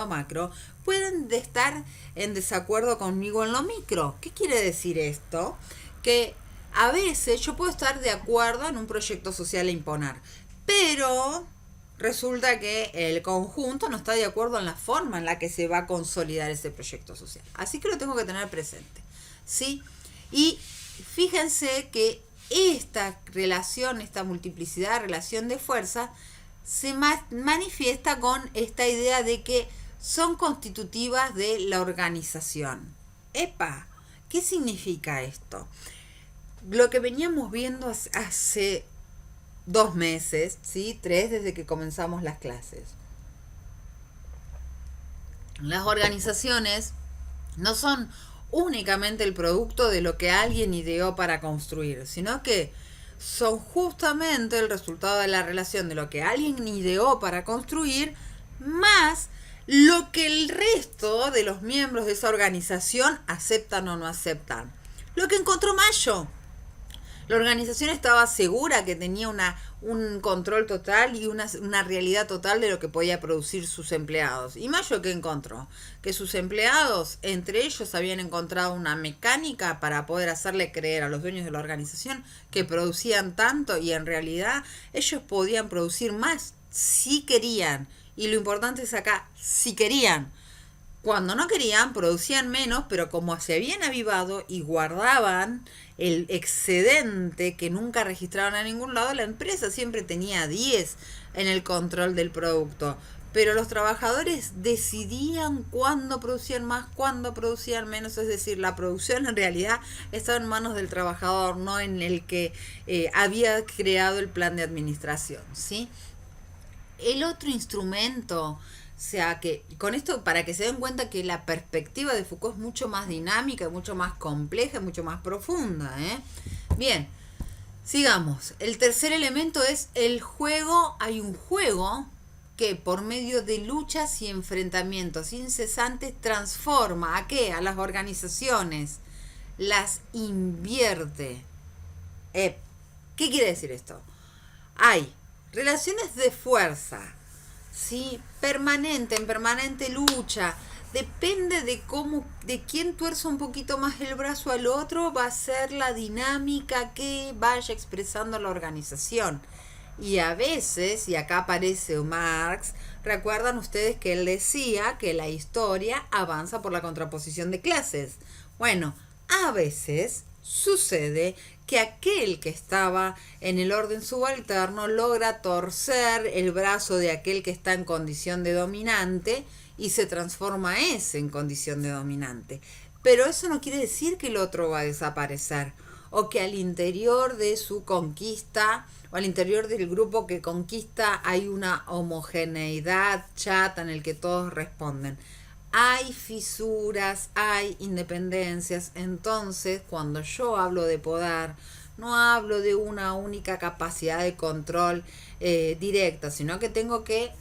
macro, pueden estar en desacuerdo conmigo en lo micro. ¿Qué quiere decir esto? Que a veces yo puedo estar de acuerdo en un proyecto social a imponer, pero resulta que el conjunto no está de acuerdo en la forma en la que se va a consolidar ese proyecto social. Así que lo tengo que tener presente, ¿sí? Y fíjense que esta relación, esta multiplicidad, relación de fuerza, se manifiesta con esta idea de que son constitutivas de la organización. ¡Epa! ¿Qué significa esto? Lo que veníamos viendo hace 2 meses, ¿sí? 3 desde que comenzamos las clases. Las organizaciones no son únicamente el producto de lo que alguien ideó para construir, sino que son justamente el resultado de la relación de lo que alguien ideó para construir más lo que el resto de los miembros de esa organización aceptan o no aceptan. Lo que encontró Mayo. La organización estaba segura que tenía un control total y una realidad total de lo que podía producir sus empleados. ¿Y Mayo qué encontró? Que sus empleados, entre ellos, habían encontrado una mecánica para poder hacerle creer a los dueños de la organización que producían tanto y en realidad ellos podían producir más si querían. Y lo importante es acá, si querían. Cuando no querían, producían menos, pero como se habían avivado y guardaban el excedente que nunca registraban a ningún lado, la empresa siempre tenía 10 en el control del producto. Pero los trabajadores decidían cuándo producían más, cuándo producían menos, es decir, la producción en realidad estaba en manos del trabajador, no en el que había creado el plan de administración, ¿sí? El otro instrumento, o sea que con esto, para que se den cuenta que la perspectiva de Foucault es mucho más dinámica, mucho más compleja, mucho más profunda, ¿eh? Bien, sigamos. El tercer elemento es el juego. Hay un juego que por medio de luchas y enfrentamientos incesantes transforma ¿a qué? A las organizaciones, las invierte. ¿Qué quiere decir esto? Hay relaciones de fuerza, ¿sí? En permanente lucha. Depende de quién tuerza un poquito más el brazo al otro, va a ser la dinámica que vaya expresando la organización. Y a veces, y acá aparece Marx, recuerdan ustedes que él decía que la historia avanza por la contraposición de clases. Bueno, a veces sucede que aquel que estaba en el orden subalterno logra torcer el brazo de aquel que está en condición de dominante y se transforma ese en condición de dominante. Pero eso no quiere decir que el otro va a desaparecer o que al interior de su conquista o al interior del grupo que conquista hay una homogeneidad chata en el que todos responden. Hay fisuras, hay independencias. Entonces, cuando yo hablo de poder, no hablo de una única capacidad de control directa, sino que tengo que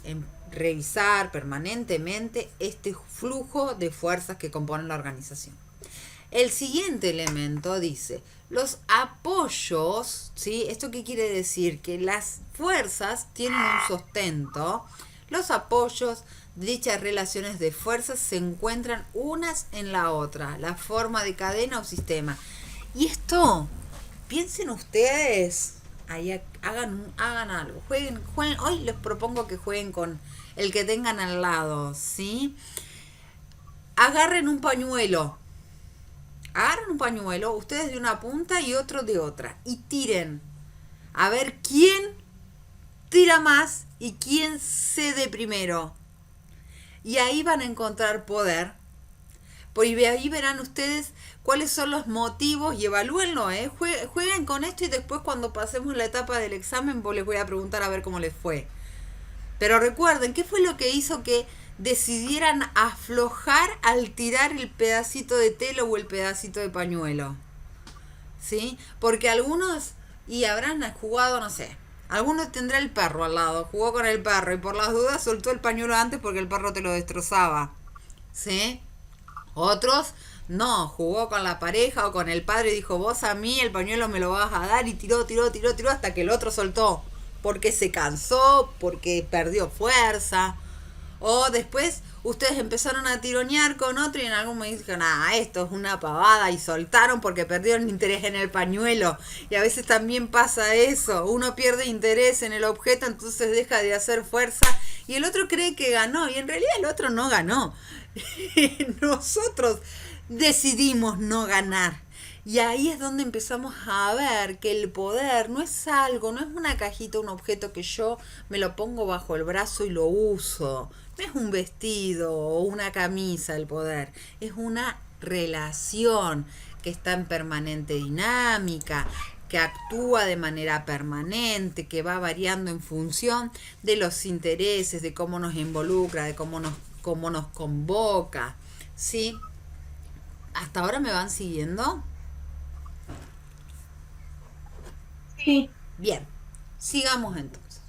revisar permanentemente este flujo de fuerzas que componen la organización. El siguiente elemento dice, los apoyos, ¿sí? ¿Esto qué quiere decir? Que las fuerzas tienen un sustento. Los apoyos de dichas relaciones de fuerzas se encuentran unas en la otra, la forma de cadena o sistema. Y esto, piensen ustedes, ahí hagan algo, jueguen, hoy les propongo que jueguen con el que tengan al lado, ¿sí? Agarren un pañuelo, ustedes de una punta y otro de otra, y tiren, a ver quién tira más y quién cede primero. Y ahí van a encontrar poder. Y ahí verán ustedes cuáles son los motivos y evalúenlo, jueguen con esto y después cuando pasemos la etapa del examen les voy a preguntar a ver cómo les fue. Pero recuerden, ¿qué fue lo que hizo que decidieran aflojar al tirar el pedacito de tela o el pedacito de pañuelo? ¿Sí? Porque algunos, y habrán jugado, no sé, algunos tendrá el perro al lado, jugó con el perro y por las dudas soltó el pañuelo antes porque el perro te lo destrozaba, ¿sí? Otros no, jugó con la pareja o con el padre y dijo, vos a mí el pañuelo me lo vas a dar, y tiró hasta que el otro soltó, porque se cansó, porque perdió fuerza. O después ustedes empezaron a tironear con otro y en algún momento dijeron, esto es una pavada y soltaron porque perdieron interés en el pañuelo. Y a veces también pasa eso, uno pierde interés en el objeto, entonces deja de hacer fuerza y el otro cree que ganó y en realidad el otro no ganó. Nosotros decidimos no ganar. Y ahí es donde empezamos a ver que el poder no es algo, no es una cajita, un objeto que yo me lo pongo bajo el brazo y lo uso. No es un vestido o una camisa el poder, es una relación que está en permanente dinámica, que actúa de manera permanente, que va variando en función de los intereses, de cómo nos involucra, de cómo nos convoca. ¿Sí? ¿Hasta ahora me van siguiendo? Sí. Bien, sigamos entonces.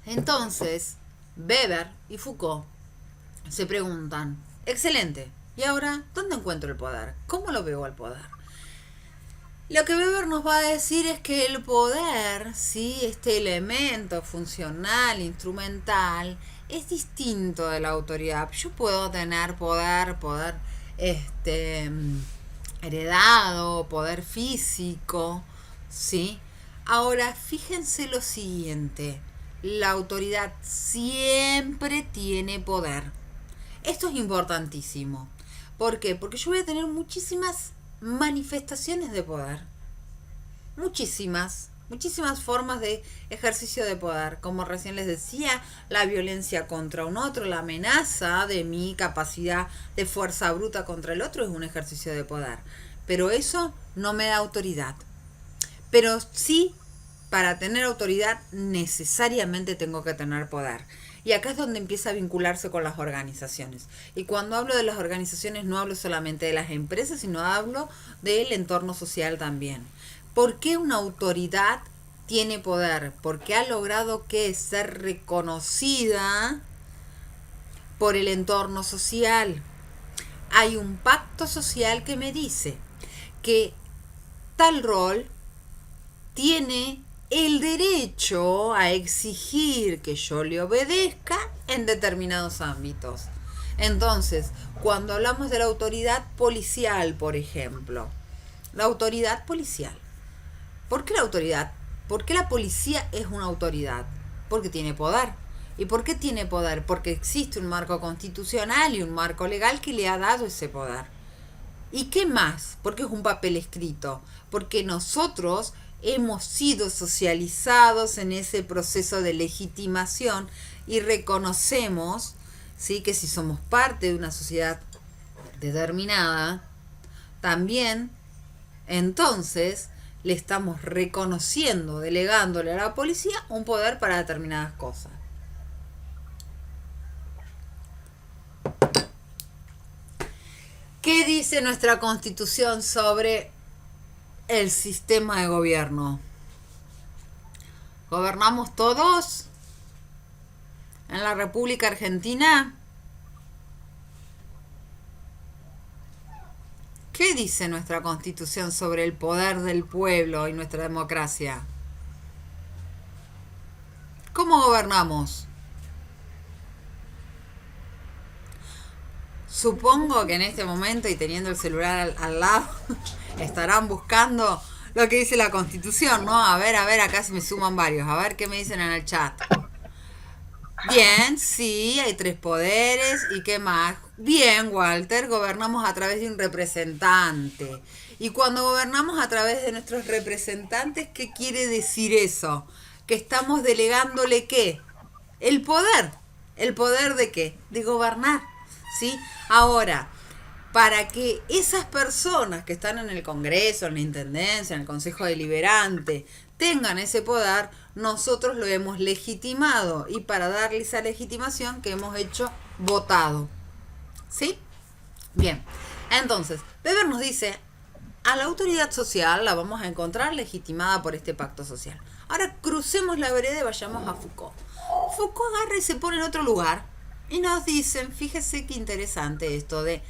Entonces, Weber y Foucault se preguntan, excelente, ¿y ahora dónde encuentro el poder? ¿Cómo lo veo al poder? Lo que Weber nos va a decir es que el poder, ¿sí? Este elemento funcional, instrumental, es distinto de la autoridad. Yo puedo tener poder heredado, poder físico, ¿sí? Ahora, fíjense lo siguiente, la autoridad siempre tiene poder. Esto es importantísimo. ¿Por qué? Porque yo voy a tener muchísimas manifestaciones de poder. Muchísimas formas de ejercicio de poder. Como recién les decía, la violencia contra un otro, la amenaza de mi capacidad de fuerza bruta contra el otro es un ejercicio de poder. Pero eso no me da autoridad. Pero sí, para tener autoridad necesariamente tengo que tener poder. Y acá es donde empieza a vincularse con las organizaciones. Y cuando hablo de las organizaciones no hablo solamente de las empresas, sino hablo del entorno social también. ¿Por qué una autoridad tiene poder? Porque ha logrado ser reconocida por el entorno social. Hay un pacto social que me dice que tal rol tiene el derecho a exigir que yo le obedezca en determinados ámbitos. Entonces, cuando hablamos de la autoridad policial, por ejemplo, la autoridad policial. ¿Por qué la autoridad? ¿Por qué la policía es una autoridad? Porque tiene poder. ¿Y por qué tiene poder? Porque existe un marco constitucional y un marco legal que le ha dado ese poder. ¿Y qué más? Porque es un papel escrito. Porque nosotros hemos sido socializados en ese proceso de legitimación y reconocemos, ¿sí?, que si somos parte de una sociedad determinada, también entonces le estamos reconociendo, delegándole a la policía un poder para determinadas cosas. ¿Qué dice nuestra Constitución sobre el sistema de gobierno? ¿Gobernamos todos en la República Argentina? ¿Qué dice nuestra Constitución sobre el poder del pueblo y nuestra democracia? ¿Cómo gobernamos? Supongo que en este momento, y teniendo el celular al lado, estarán buscando lo que dice la Constitución, ¿no? A ver, acá se me suman varios. A ver qué me dicen en el chat. Bien, sí, hay 3 poderes. ¿Y qué más? Bien, Walter, gobernamos a través de un representante. Y cuando gobernamos a través de nuestros representantes, ¿qué quiere decir eso? Que estamos delegándole ¿qué? El poder. ¿El poder de qué? De gobernar, ¿sí? Ahora, para que esas personas que están en el Congreso, en la Intendencia, en el Consejo Deliberante, tengan ese poder, nosotros lo hemos legitimado y para darle esa legitimación que hemos hecho votado. ¿Sí? Bien. Entonces, Weber nos dice, a la autoridad social la vamos a encontrar legitimada por este pacto social. Ahora crucemos la vereda y vayamos a Foucault. Foucault agarra y se pone en otro lugar y nos dicen, fíjese qué interesante esto de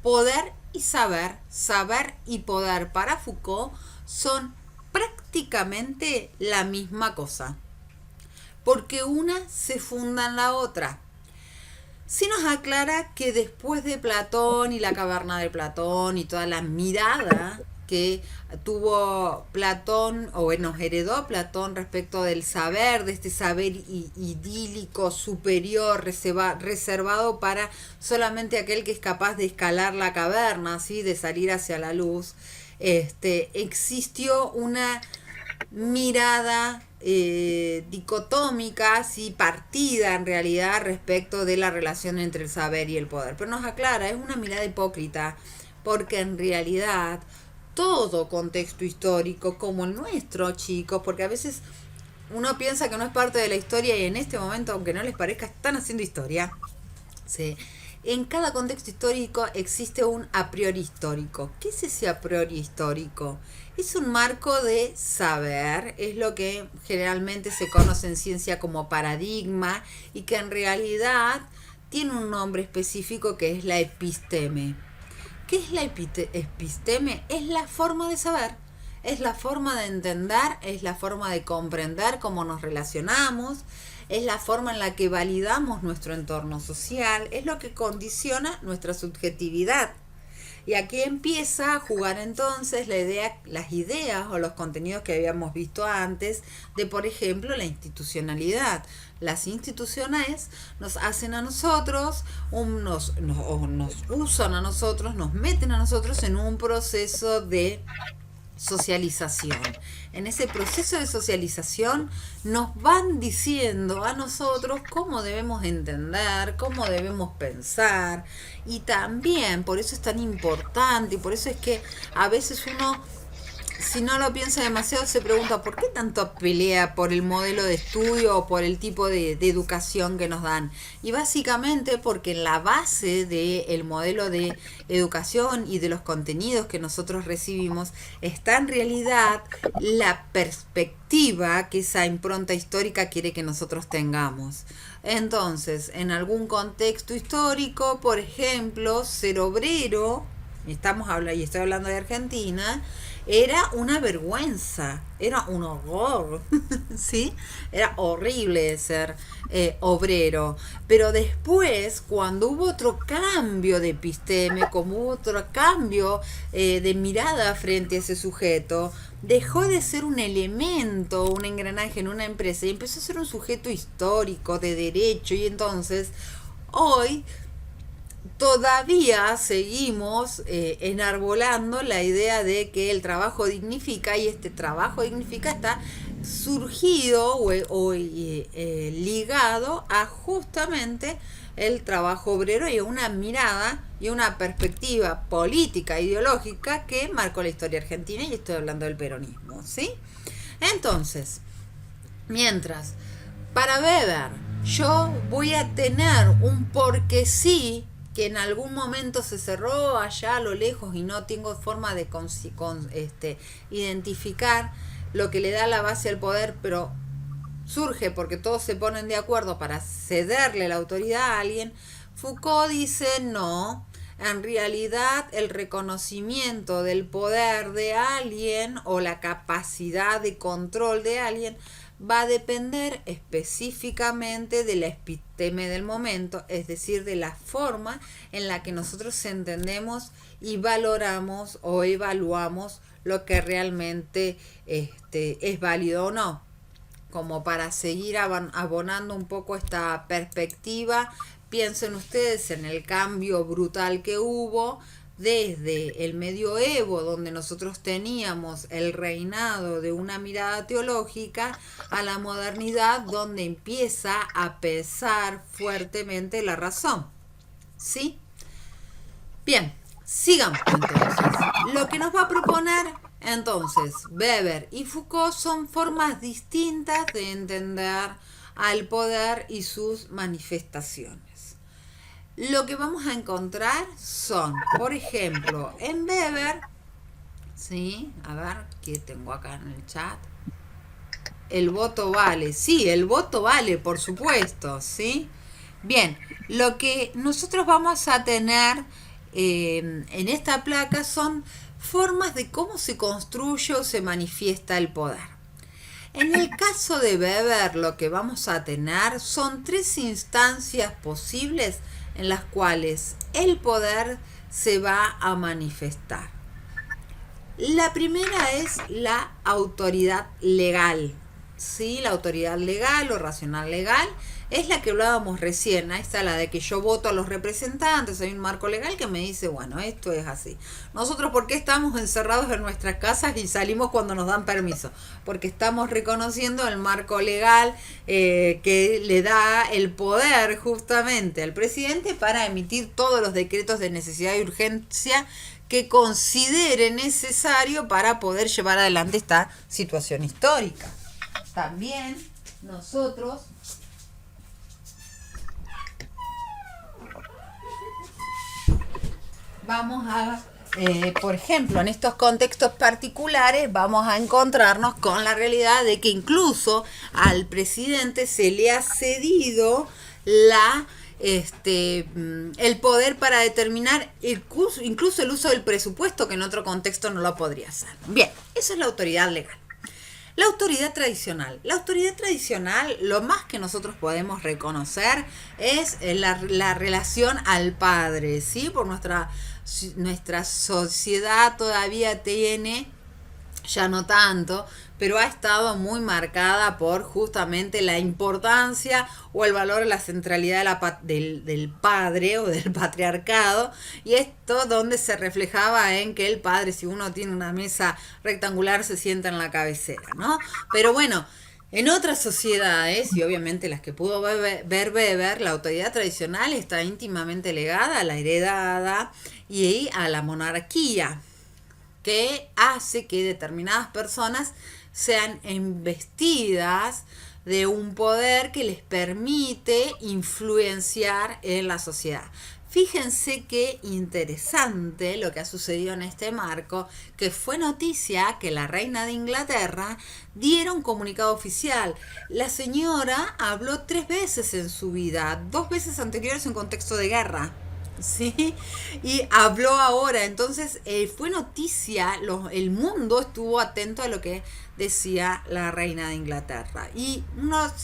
poder y saber, saber y poder para Foucault son prácticamente la misma cosa, porque una se funda en la otra. sí nos aclara que después de Platón y la caverna de Platón y toda la mirada que tuvo Platón o nos heredó Platón respecto del saber, de este saber idílico, superior, reservado para solamente aquel que es capaz de escalar la caverna, ¿sí? De salir hacia la luz, existió una mirada dicotómica, sí, partida en realidad respecto de la relación entre el saber y el poder. Pero nos aclara, es una mirada hipócrita, porque en realidad todo contexto histórico, como el nuestro, chicos, porque a veces uno piensa que no es parte de la historia y en este momento, aunque no les parezca, están haciendo historia. Sí. En cada contexto histórico existe un a priori histórico. ¿Qué es ese a priori histórico? Es un marco de saber, es lo que generalmente se conoce en ciencia como paradigma y que en realidad tiene un nombre específico que es la episteme. ¿Qué es la episteme? Es la forma de saber, es la forma de entender, es la forma de comprender cómo nos relacionamos, es la forma en la que validamos nuestro entorno social, es lo que condiciona nuestra subjetividad. Y aquí empieza a jugar entonces las ideas o los contenidos que habíamos visto antes de, por ejemplo, la institucionalidad. Las instituciones nos hacen a nosotros, nos usan a nosotros, nos meten a nosotros en un proceso de socialización. En ese proceso de socialización nos van diciendo a nosotros cómo debemos entender, cómo debemos pensar, y también por eso es tan importante y por eso es que a veces uno, si no lo piensa demasiado, se pregunta ¿por qué tanto pelea por el modelo de estudio o por el tipo de educación que nos dan? Y básicamente porque en la base del modelo de educación y de los contenidos que nosotros recibimos está en realidad la perspectiva que esa impronta histórica quiere que nosotros tengamos. Entonces, en algún contexto histórico, por ejemplo, ser obrero, y estoy hablando de Argentina, era una vergüenza, era un horror, ¿sí? Era horrible ser obrero. Pero después, cuando hubo otro cambio de episteme, como hubo otro cambio de mirada frente a ese sujeto, dejó de ser un elemento, un engranaje en una empresa y empezó a ser un sujeto histórico, de derecho, y entonces hoy todavía seguimos enarbolando la idea de que el trabajo dignifica, y este trabajo dignifica está surgido o ligado a justamente el trabajo obrero y a una mirada y una perspectiva política, ideológica que marcó la historia argentina, y estoy hablando del peronismo, ¿sí? Entonces, mientras, para Weber, yo voy a tener un porque sí que en algún momento se cerró allá a lo lejos y no tengo forma de identificar lo que le da la base al poder, pero surge porque todos se ponen de acuerdo para cederle la autoridad a alguien. Foucault dice no, en realidad el reconocimiento del poder de alguien o la capacidad de control de alguien va a depender específicamente de la episteme del momento, es decir, de la forma en la que nosotros entendemos y valoramos o evaluamos lo que realmente es válido o no. Como para seguir abonando un poco esta perspectiva, piensen ustedes en el cambio brutal que hubo desde el medioevo, donde nosotros teníamos el reinado de una mirada teológica, a la modernidad, donde empieza a pesar fuertemente la razón. ¿Sí? Bien, sigamos entonces. Lo que nos va a proponer entonces Weber y Foucault son formas distintas de entender al poder y sus manifestaciones. Lo que vamos a encontrar son, por ejemplo, en Weber, ¿sí? A ver, ¿qué tengo acá en el chat? El voto vale, sí, el voto vale, por supuesto, ¿sí? Bien, lo que nosotros vamos a tener en esta placa son formas de cómo se construye o se manifiesta el poder. En el caso de Weber, lo que vamos a tener son 3 instancias posibles en las cuales el poder se va a manifestar. La primera es la autoridad legal. Sí, la autoridad legal o racional legal es la que hablábamos recién. Ahí está la de que yo voto a los representantes, hay un marco legal que me dice, bueno, esto es así. Nosotros, ¿por qué estamos encerrados en nuestras casas y salimos cuando nos dan permiso? Porque estamos reconociendo el marco legal que le da el poder justamente al presidente para emitir todos los decretos de necesidad y urgencia que considere necesario para poder llevar adelante esta situación histórica. También nosotros vamos a, por ejemplo, en estos contextos particulares vamos a encontrarnos con la realidad de que incluso al presidente se le ha cedido el poder para determinar incluso el uso del presupuesto, que en otro contexto no lo podría hacer. Bien, esa es la autoridad legal. La autoridad tradicional. La autoridad tradicional, lo más que nosotros podemos reconocer es la relación al padre, ¿sí? Por nuestra sociedad todavía tiene, ya no tanto, pero ha estado muy marcada por justamente la importancia o el valor, la centralidad del padre o del patriarcado, y esto donde se reflejaba en que el padre, si uno tiene una mesa rectangular, se sienta en la cabecera, ¿no? Pero bueno, en otras sociedades, y obviamente las que pudo ver Weber, la autoridad tradicional está íntimamente ligada a la heredada y a la monarquía, que hace que determinadas personas sean investidas de un poder que les permite influenciar en la sociedad. Fíjense qué interesante lo que ha sucedido en este marco, que fue noticia que la reina de Inglaterra diera un comunicado oficial. La señora habló 3 veces en su vida, 2 veces anteriores en contexto de guerra. Sí, y habló ahora, entonces fue noticia, el mundo estuvo atento a lo que decía la reina de Inglaterra, y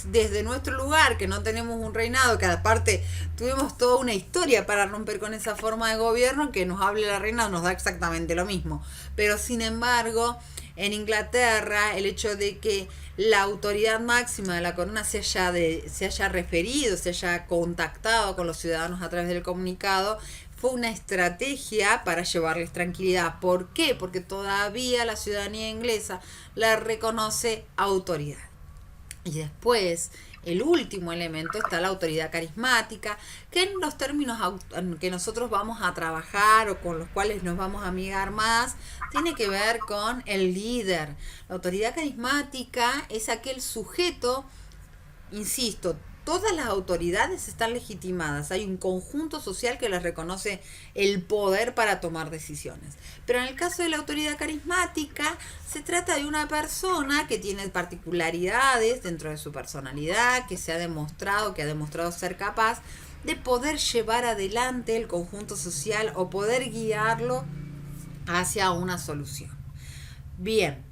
desde nuestro lugar, que no tenemos un reinado, que aparte tuvimos toda una historia para romper con esa forma de gobierno, que nos hable la reina nos da exactamente lo mismo, pero sin embargo en Inglaterra el hecho de que la autoridad máxima de la corona se haya referido, se haya contactado con los ciudadanos a través del comunicado, fue una estrategia para llevarles tranquilidad. ¿Por qué? Porque todavía la ciudadanía inglesa la reconoce autoridad. Y después, el último elemento está la autoridad carismática, que en los términos que nosotros vamos a trabajar o con los cuales nos vamos a amigar más, tiene que ver con el líder. La autoridad carismática es aquel sujeto, insisto, todas las autoridades están legitimadas, hay un conjunto social que les reconoce el poder para tomar decisiones. Pero en el caso de la autoridad carismática, se trata de una persona que tiene particularidades dentro de su personalidad, que ha demostrado ser capaz de poder llevar adelante el conjunto social o poder guiarlo hacia una solución. Bien,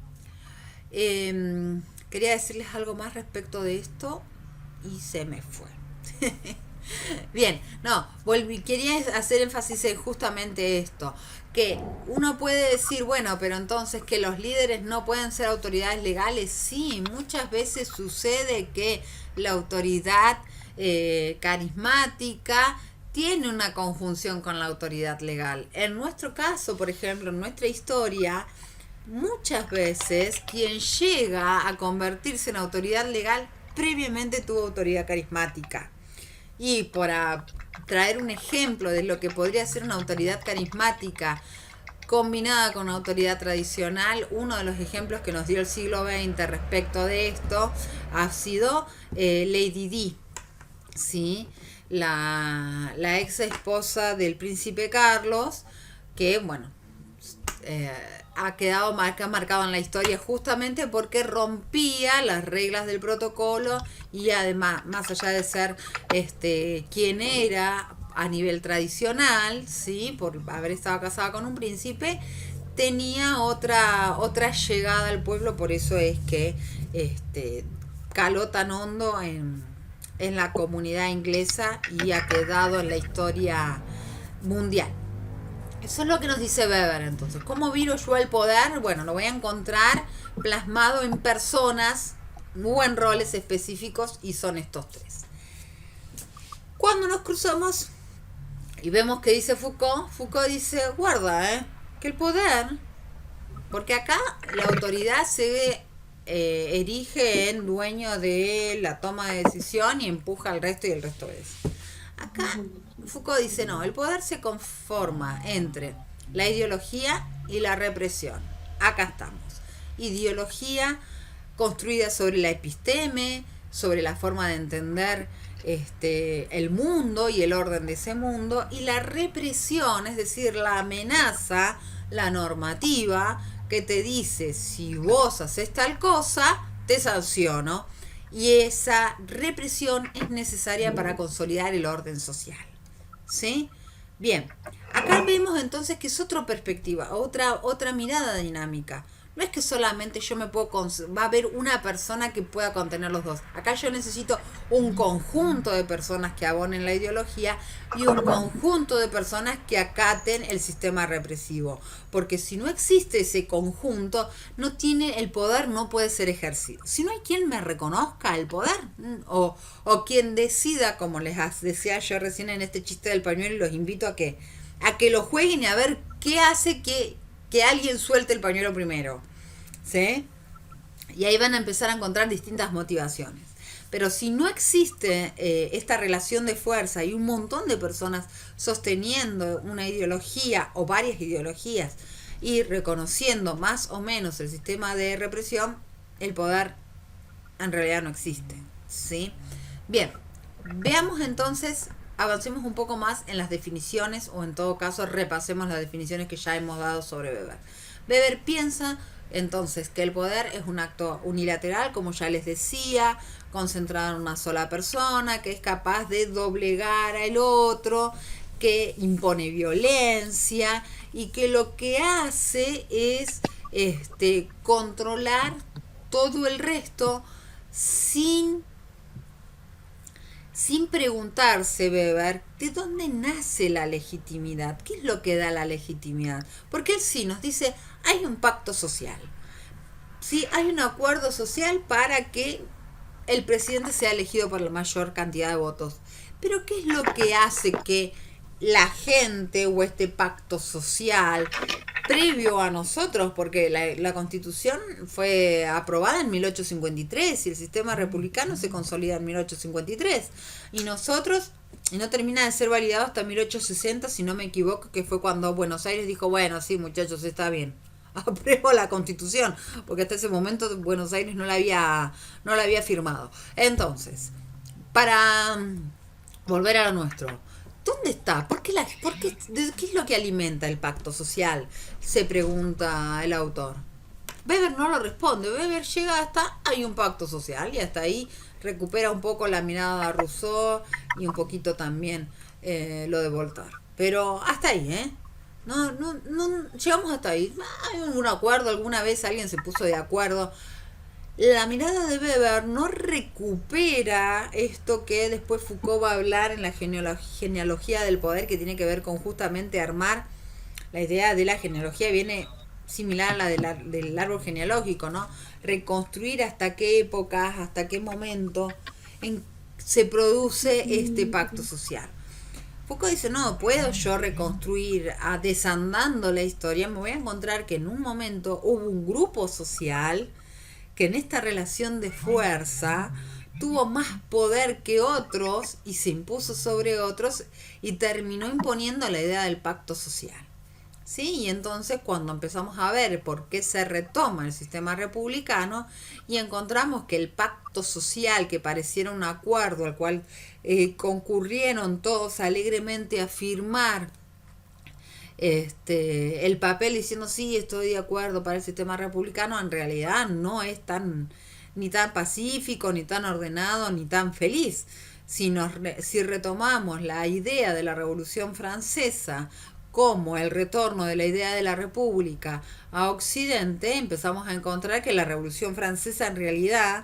quería decirles algo más respecto de esto y se me fue. Bien, quería hacer énfasis en justamente esto, que uno puede decir, bueno, pero entonces que los líderes no pueden ser autoridades legales. Sí, muchas veces sucede que la autoridad carismática tiene una conjunción con la autoridad legal. En nuestro caso, por ejemplo, en nuestra historia, muchas veces quien llega a convertirse en autoridad legal previamente tuvo autoridad carismática. Y para traer un ejemplo de lo que podría ser una autoridad carismática combinada con una autoridad tradicional, uno de los ejemplos que nos dio el siglo XX respecto de esto ha sido Lady Di, ¿sí? La ex esposa del príncipe Carlos, que bueno, ha quedado marcado en la historia justamente porque rompía las reglas del protocolo y además, más allá de ser quien era a nivel tradicional, ¿sí? Por haber estado casada con un príncipe, tenía otra llegada al pueblo, por eso es que caló tan hondo en la comunidad inglesa y ha quedado en la historia mundial. Eso es lo que nos dice Weber entonces. ¿Cómo viro yo el poder? Bueno, lo voy a encontrar plasmado en personas o en roles específicos y son estos tres. Cuando nos cruzamos y vemos que dice Foucault dice, guarda, que el poder, porque acá la autoridad se erige en dueño de la toma de decisión y empuja al resto y el resto es. Acá Foucault dice, no, el poder se conforma entre la ideología y la represión. Acá estamos. Ideología construida sobre la episteme, sobre la forma de entender el mundo y el orden de ese mundo, y la represión, es decir, la amenaza, la normativa, que te dice, si vos haces tal cosa, te sanciono. Y esa represión es necesaria para consolidar el orden social. ¿Sí? Bien, acá vemos entonces que es otra perspectiva, otra mirada dinámica. No es que solamente yo me puedo... va a haber una persona que pueda contener los dos. Acá yo necesito un conjunto de personas que abonen la ideología y un conjunto de personas que acaten el sistema represivo. Porque si no existe ese conjunto, el poder no puede ser ejercido. Si no hay quien me reconozca el poder, o quien decida, como les decía yo recién en este chiste del pañuelo, y los invito a que lo jueguen y a ver qué hace que alguien suelte el pañuelo primero, ¿sí? Y ahí van a empezar a encontrar distintas motivaciones. Pero si no existe esta relación de fuerza y un montón de personas sosteniendo una ideología o varias ideologías y reconociendo más o menos el sistema de represión, el poder en realidad no existe, ¿sí? Bien, veamos entonces... Avancemos un poco más en las definiciones, o en todo caso repasemos las definiciones que ya hemos dado sobre Weber. Weber piensa entonces que el poder es un acto unilateral, como ya les decía, concentrado en una sola persona, que es capaz de doblegar al otro, que impone violencia y que lo que hace es controlar todo el resto sin preguntarse, Weber, ¿de dónde nace la legitimidad? ¿Qué es lo que da la legitimidad? Porque él sí nos dice, hay un pacto social. Sí, hay un acuerdo social para que el presidente sea elegido por la mayor cantidad de votos. Pero ¿qué es lo que hace que la gente o este pacto social previo a nosotros, porque la Constitución fue aprobada en 1853 y el sistema republicano se consolida en 1853 y no termina de ser validado hasta 1860, si no me equivoco, que fue cuando Buenos Aires dijo, bueno, sí, muchachos, está bien, apruebo la Constitución, porque hasta ese momento Buenos Aires no la había firmado. Entonces, para volver a lo nuestro, ¿dónde está? ¿Qué es lo que alimenta el pacto social? Se pregunta el autor. Weber no lo responde. Weber llega hasta hay un pacto social y hasta ahí recupera un poco la mirada de Rousseau y un poquito también lo de Voltaire. Pero hasta ahí, No llegamos hasta ahí. ¿Hay algún acuerdo? ¿Alguna vez alguien se puso de acuerdo? La mirada de Weber no recupera esto que después Foucault va a hablar en la genealogía del poder, que tiene que ver con justamente armar. La idea de la genealogía viene similar a la del árbol genealógico, ¿no? Reconstruir hasta qué épocas, hasta qué momento se produce este pacto social. Foucault dice, no, puedo yo reconstruir desandando la historia, me voy a encontrar que en un momento hubo un grupo social que en esta relación de fuerza tuvo más poder que otros y se impuso sobre otros y terminó imponiendo la idea del pacto social. ¿Sí? Y entonces cuando empezamos a ver por qué se retoma el sistema republicano y encontramos que el pacto social, que pareciera un acuerdo al cual concurrieron todos alegremente a firmar el papel diciendo sí, estoy de acuerdo para el sistema republicano, en realidad no es ni tan pacífico, ni tan ordenado, ni tan feliz. Si retomamos la idea de la Revolución Francesa como el retorno de la idea de la república a Occidente, empezamos a encontrar que la Revolución Francesa en realidad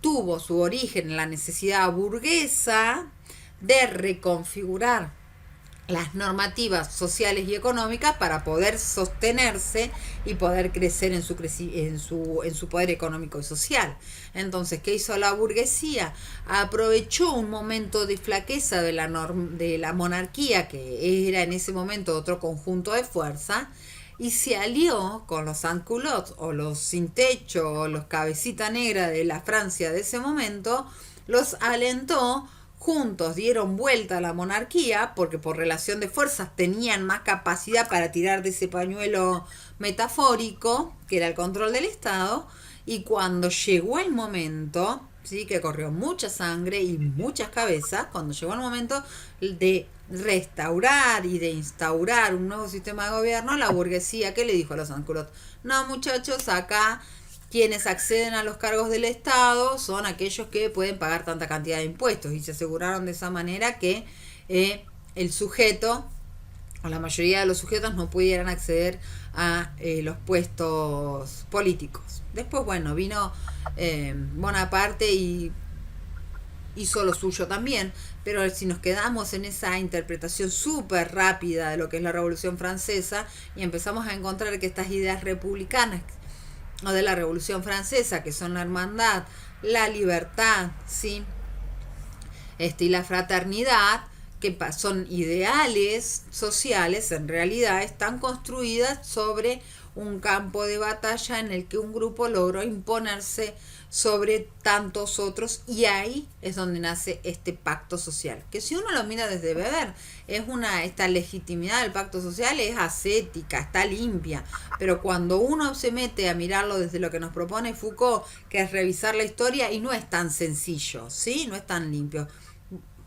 tuvo su origen en la necesidad burguesa de reconfigurar las normativas sociales y económicas para poder sostenerse y poder crecer en su poder económico y social. Entonces, ¿qué hizo la burguesía? Aprovechó un momento de flaqueza de la monarquía, que era en ese momento otro conjunto de fuerza, y se alió con los sans-culottes o los sin techo o los cabecita negra de la Francia de ese momento, los alentó. Juntos dieron vuelta a la monarquía porque por relación de fuerzas tenían más capacidad para tirar de ese pañuelo metafórico que era el control del Estado, y cuando llegó el momento, sí, que corrió mucha sangre y muchas cabezas, cuando llegó el momento de restaurar y de instaurar un nuevo sistema de gobierno, la burguesía, ¿qué le dijo a los sans-culottes? No, muchachos, acá quienes acceden a los cargos del Estado son aquellos que pueden pagar tanta cantidad de impuestos, y se aseguraron de esa manera que el sujeto o la mayoría de los sujetos no pudieran acceder a los puestos políticos. Después, bueno, vino Bonaparte y hizo lo suyo también, pero si nos quedamos en esa interpretación súper rápida de lo que es la Revolución Francesa y empezamos a encontrar que estas ideas republicanas o de la Revolución Francesa, que son la hermandad, la libertad, ¿sí? Y la fraternidad, que son ideales sociales, en realidad están construidas sobre un campo de batalla en el que un grupo logró imponerse sobre tantos otros, y ahí es donde nace este pacto social, que si uno lo mira desde Weber, esta legitimidad del pacto social es ascética, está limpia, pero cuando uno se mete a mirarlo desde lo que nos propone Foucault, que es revisar la historia, y no es tan sencillo, ¿sí? No es tan limpio.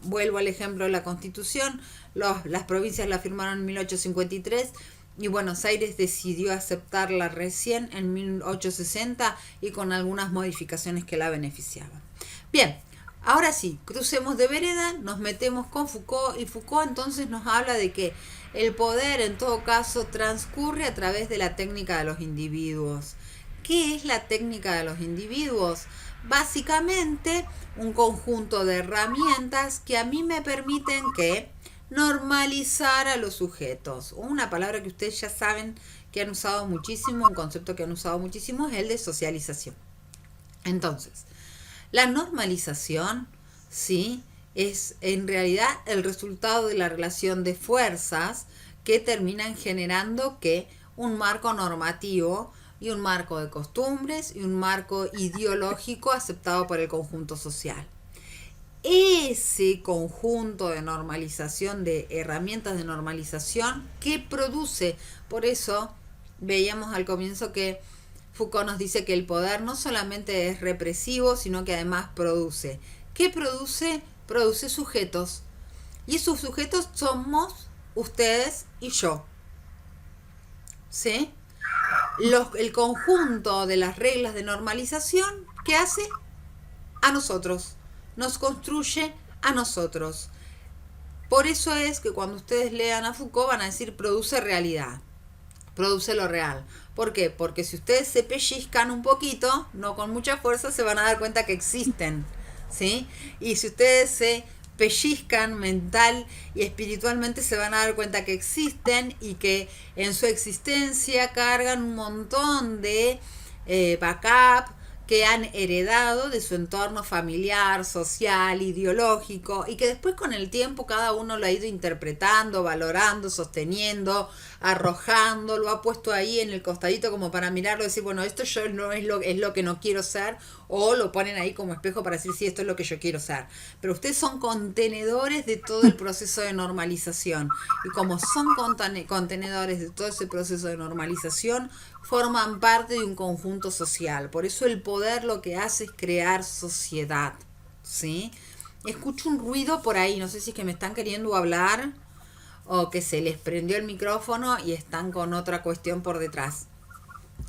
Vuelvo al ejemplo de la Constitución, las provincias la firmaron en 1853, y Buenos Aires decidió aceptarla recién en 1860 y con algunas modificaciones que la beneficiaban. Bien, ahora sí, crucemos de vereda, nos metemos con Foucault, y Foucault entonces nos habla de que el poder en todo caso transcurre a través de la técnica de los individuos. ¿Qué es la técnica de los individuos? Básicamente un conjunto de herramientas que a mí me permiten que normalizar a los sujetos. Una palabra que ustedes ya saben que han usado muchísimo, un concepto que han usado muchísimo, es el de socialización. Entonces, la normalización, ¿sí?, es en realidad el resultado de la relación de fuerzas que terminan generando que un marco normativo y un marco de costumbres y un marco ideológico aceptado por el conjunto social. Ese conjunto de normalización, de herramientas de normalización, ¿qué produce? Por eso veíamos al comienzo que Foucault nos dice que el poder no solamente es represivo, sino que además produce. ¿Qué produce? Produce sujetos. Y esos sujetos somos ustedes y yo. ¿Sí? El conjunto de las reglas de normalización, ¿qué hace? A nosotros. Nos construye a nosotros. Por eso es que cuando ustedes lean a Foucault van a decir produce realidad, produce lo real. ¿Por qué? Porque si ustedes se pellizcan un poquito, no con mucha fuerza, se van a dar cuenta que existen, ¿sí? Y si ustedes se pellizcan mental y espiritualmente, se van a dar cuenta que existen y que en su existencia cargan un montón de backup que han heredado de su entorno familiar, social, ideológico, y que después con el tiempo cada uno lo ha ido interpretando, valorando, sosteniendo, arrojando, lo ha puesto ahí en el costadito como para mirarlo y decir, bueno, esto yo no es lo que no quiero ser, o lo ponen ahí como espejo para decir, sí, esto es lo que yo quiero ser. Pero ustedes son contenedores de todo el proceso de normalización, y como son contenedores de todo ese proceso de normalización, forman parte de un conjunto social. Por eso el poder lo que hace es crear sociedad, ¿sí? Escucho un ruido por ahí, no sé si es que me están queriendo hablar o que se les prendió el micrófono y están con otra cuestión por detrás.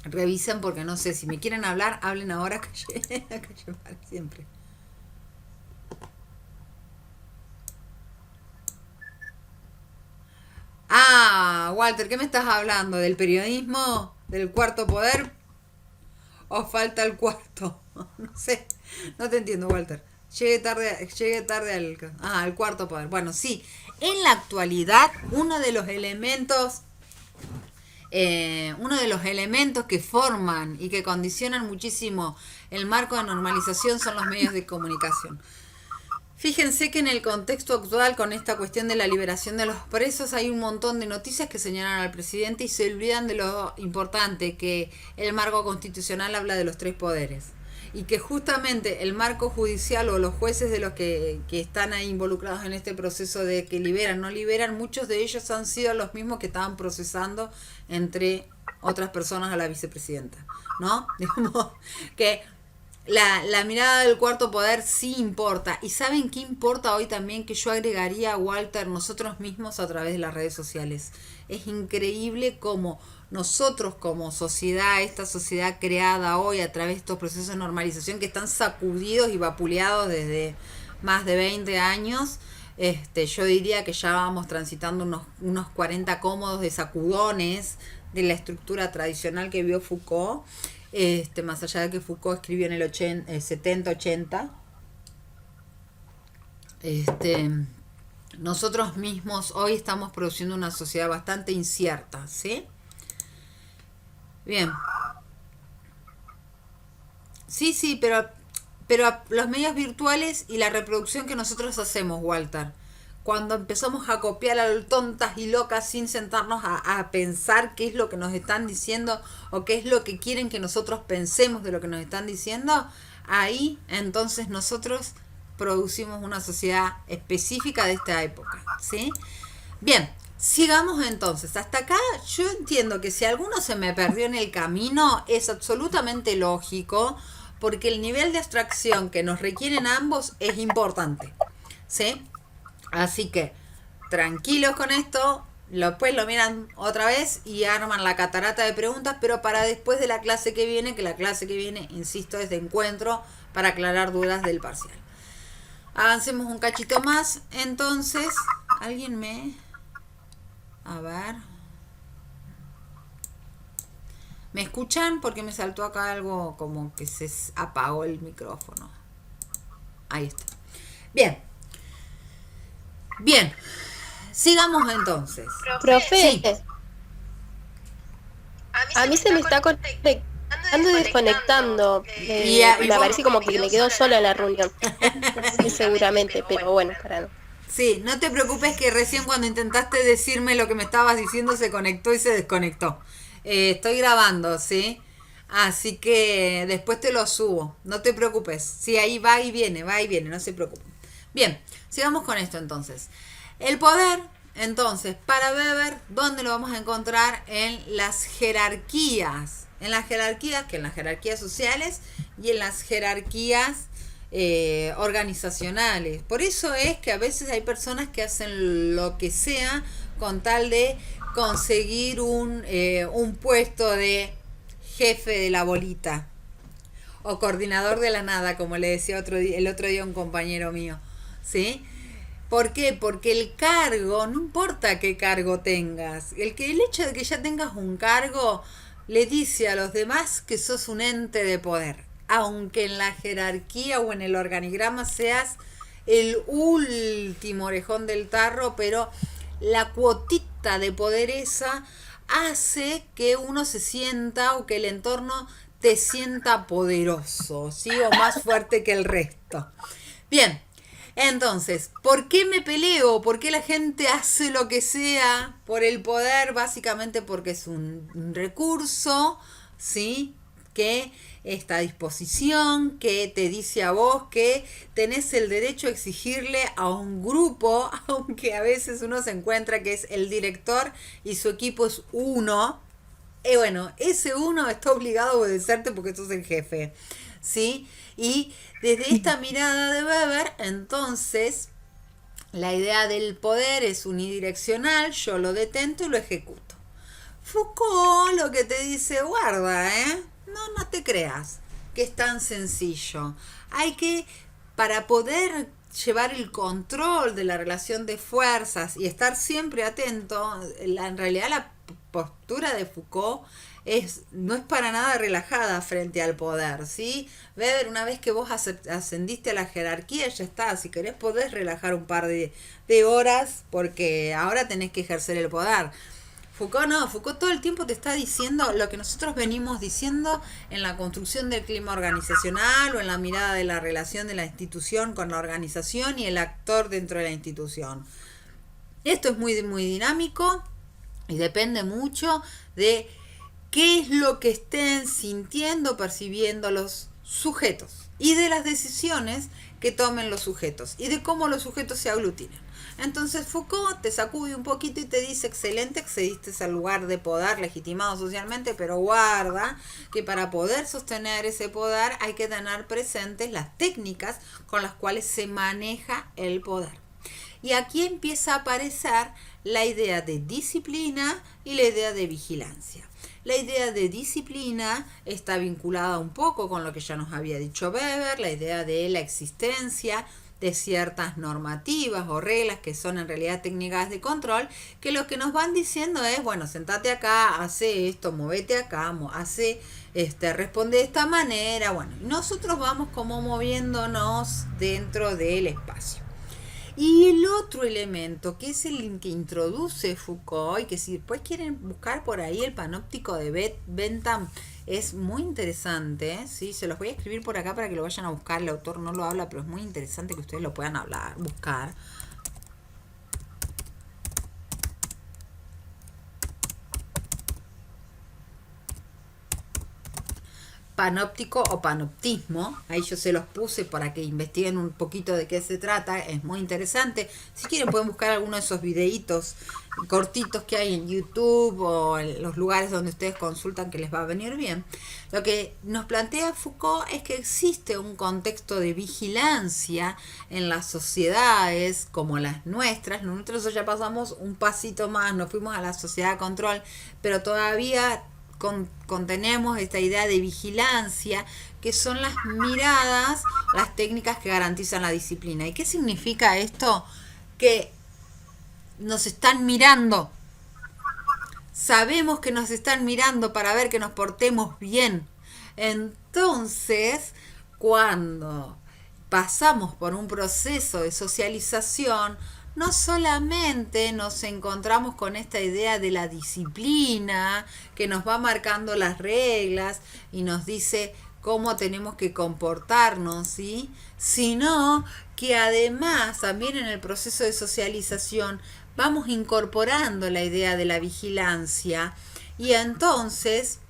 Revisen, porque no sé, si me quieren hablar, hablen ahora, calle para siempre. Walter, ¿qué me estás hablando? ¿Del periodismo? ¿Del cuarto poder? ¿O falta el cuarto? No sé, no te entiendo, Walter. Llegué tarde al cuarto poder. Bueno, sí, en la actualidad uno de los elementos que forman y que condicionan muchísimo el marco de normalización son los medios de comunicación. Fíjense que en el contexto actual, con esta cuestión de la liberación de los presos, hay un montón de noticias que señalan al presidente y se olvidan de lo importante que el marco constitucional habla de los tres poderes. Y que justamente el marco judicial o los jueces de los que están ahí involucrados en este proceso de que liberan, no liberan, muchos de ellos han sido los mismos que estaban procesando, entre otras personas, a la vicepresidenta, ¿no? Digamos que la mirada del cuarto poder sí importa. ¿Y saben qué importa hoy también? Que yo agregaría, Walter, nosotros mismos a través de las redes sociales. Es increíble cómo nosotros como sociedad, esta sociedad creada hoy a través de estos procesos de normalización que están sacudidos y vapuleados desde más de 20 años, yo diría que ya vamos transitando unos 40 cómodos de sacudones de la estructura tradicional que vio Foucault. Más allá de que Foucault escribió en el 70-80, nosotros mismos hoy estamos produciendo una sociedad bastante incierta, ¿sí? Bien. Sí, pero los medios virtuales y la reproducción que nosotros hacemos, Walter, cuando empezamos a copiar a tontas y locas sin sentarnos a pensar qué es lo que nos están diciendo o qué es lo que quieren que nosotros pensemos de lo que nos están diciendo, ahí entonces nosotros producimos una sociedad específica de esta época, ¿sí? Bien, sigamos entonces. Hasta acá yo entiendo que si alguno se me perdió en el camino es absolutamente lógico, porque el nivel de abstracción que nos requieren ambos es importante, ¿sí? Así que, tranquilos con esto, después lo miran otra vez y arman la catarata de preguntas, pero para después de la clase que viene, que la clase que viene, insisto, es de encuentro para aclarar dudas del parcial. Avancemos un cachito más, entonces, a ver... ¿Me escuchan? Porque me saltó acá algo como que se apagó el micrófono. Ahí está. Bien, sigamos entonces. Profe, Sí. a mí se me está conectando y desconectando. Me parece como que me quedo sola en la reunión. Sí, seguramente, pero bueno, para no. Sí, no te preocupes que recién cuando intentaste decirme lo que me estabas diciendo se conectó y se desconectó. Estoy grabando, ¿sí? Así que después te lo subo. No te preocupes. Sí, ahí va y viene, no se preocupen. Bien, sigamos con esto entonces. El poder, entonces, para Weber, ¿dónde lo vamos a encontrar? En las jerarquías. En las jerarquías, que en las jerarquías sociales y en las jerarquías organizacionales. Por eso es que a veces hay personas que hacen lo que sea con tal de conseguir un puesto de jefe de la bolita o coordinador de la nada, como le decía el otro día un compañero mío, ¿sí? ¿Por qué? Porque el cargo, no importa qué cargo tengas, el hecho de que ya tengas un cargo le dice a los demás que sos un ente de poder, aunque en la jerarquía o en el organigrama seas el último orejón del tarro, pero la cuotita de poder esa hace que uno se sienta o que el entorno te sienta poderoso, ¿sí? O más fuerte que el resto. Bien, entonces, ¿por qué me peleo? ¿Por qué la gente hace lo que sea por el poder? Básicamente porque es un recurso, ¿sí? Que está a disposición, que te dice a vos que tenés el derecho a exigirle a un grupo, aunque a veces uno se encuentra que es el director y su equipo es uno. Y bueno, ese uno está obligado a obedecerte porque sos el jefe, ¿sí? Y desde esta mirada de Weber, entonces, la idea del poder es unidireccional, yo lo detento y lo ejecuto. Foucault lo que te dice, guarda, no te creas que es tan sencillo. Hay que, para poder llevar el control de la relación de fuerzas y estar siempre atento, en realidad la postura de Foucault no es para nada relajada frente al poder, ¿sí? Weber, una vez que vos ascendiste a la jerarquía, ya está, si querés podés relajar un par de horas porque ahora tenés que ejercer el poder. Foucault no, Foucault todo el tiempo te está diciendo lo que nosotros venimos diciendo en la construcción del clima organizacional o en la mirada de la relación de la institución con la organización y el actor dentro de la institución. Esto es muy, muy dinámico y depende mucho de qué es lo que estén sintiendo, percibiendo los sujetos y de las decisiones que tomen los sujetos y de cómo los sujetos se aglutinan. Entonces Foucault te sacude un poquito y te dice, excelente, accediste al lugar de poder legitimado socialmente, pero guarda que para poder sostener ese poder hay que tener presentes las técnicas con las cuales se maneja el poder. Y aquí empieza a aparecer la idea de disciplina y la idea de vigilancia. La idea de disciplina está vinculada un poco con lo que ya nos había dicho Weber, la idea de la existencia de ciertas normativas o reglas que son en realidad técnicas de control, que lo que nos van diciendo es, bueno, sentate acá, hace esto, movete acá, responde de esta manera, bueno, nosotros vamos como moviéndonos dentro del espacio. Y el otro elemento, que es el que introduce Foucault, y que si después quieren buscar por ahí el panóptico de Bentham, es muy interesante, ¿sí? Se los voy a escribir por acá para que lo vayan a buscar, el autor no lo habla, pero es muy interesante que ustedes lo puedan buscar. Panóptico o panoptismo, ahí yo se los puse para que investiguen un poquito de qué se trata, es muy interesante. Si quieren pueden buscar alguno de esos videitos cortitos que hay en YouTube o en los lugares donde ustedes consultan, que les va a venir bien. Lo que nos plantea Foucault es que existe un contexto de vigilancia en las sociedades como las nuestras. Nosotros ya pasamos un pasito más, nos fuimos a la sociedad de control, pero todavía contenemos esta idea de vigilancia, que son las miradas, las técnicas que garantizan la disciplina. ¿Y qué significa esto? Que nos están mirando. Sabemos que nos están mirando para ver que nos portemos bien. Entonces, cuando pasamos por un proceso de socialización, no solamente nos encontramos con esta idea de la disciplina que nos va marcando las reglas y nos dice cómo tenemos que comportarnos, ¿sí? Sino que además también en el proceso de socialización vamos incorporando la idea de la vigilancia y entonces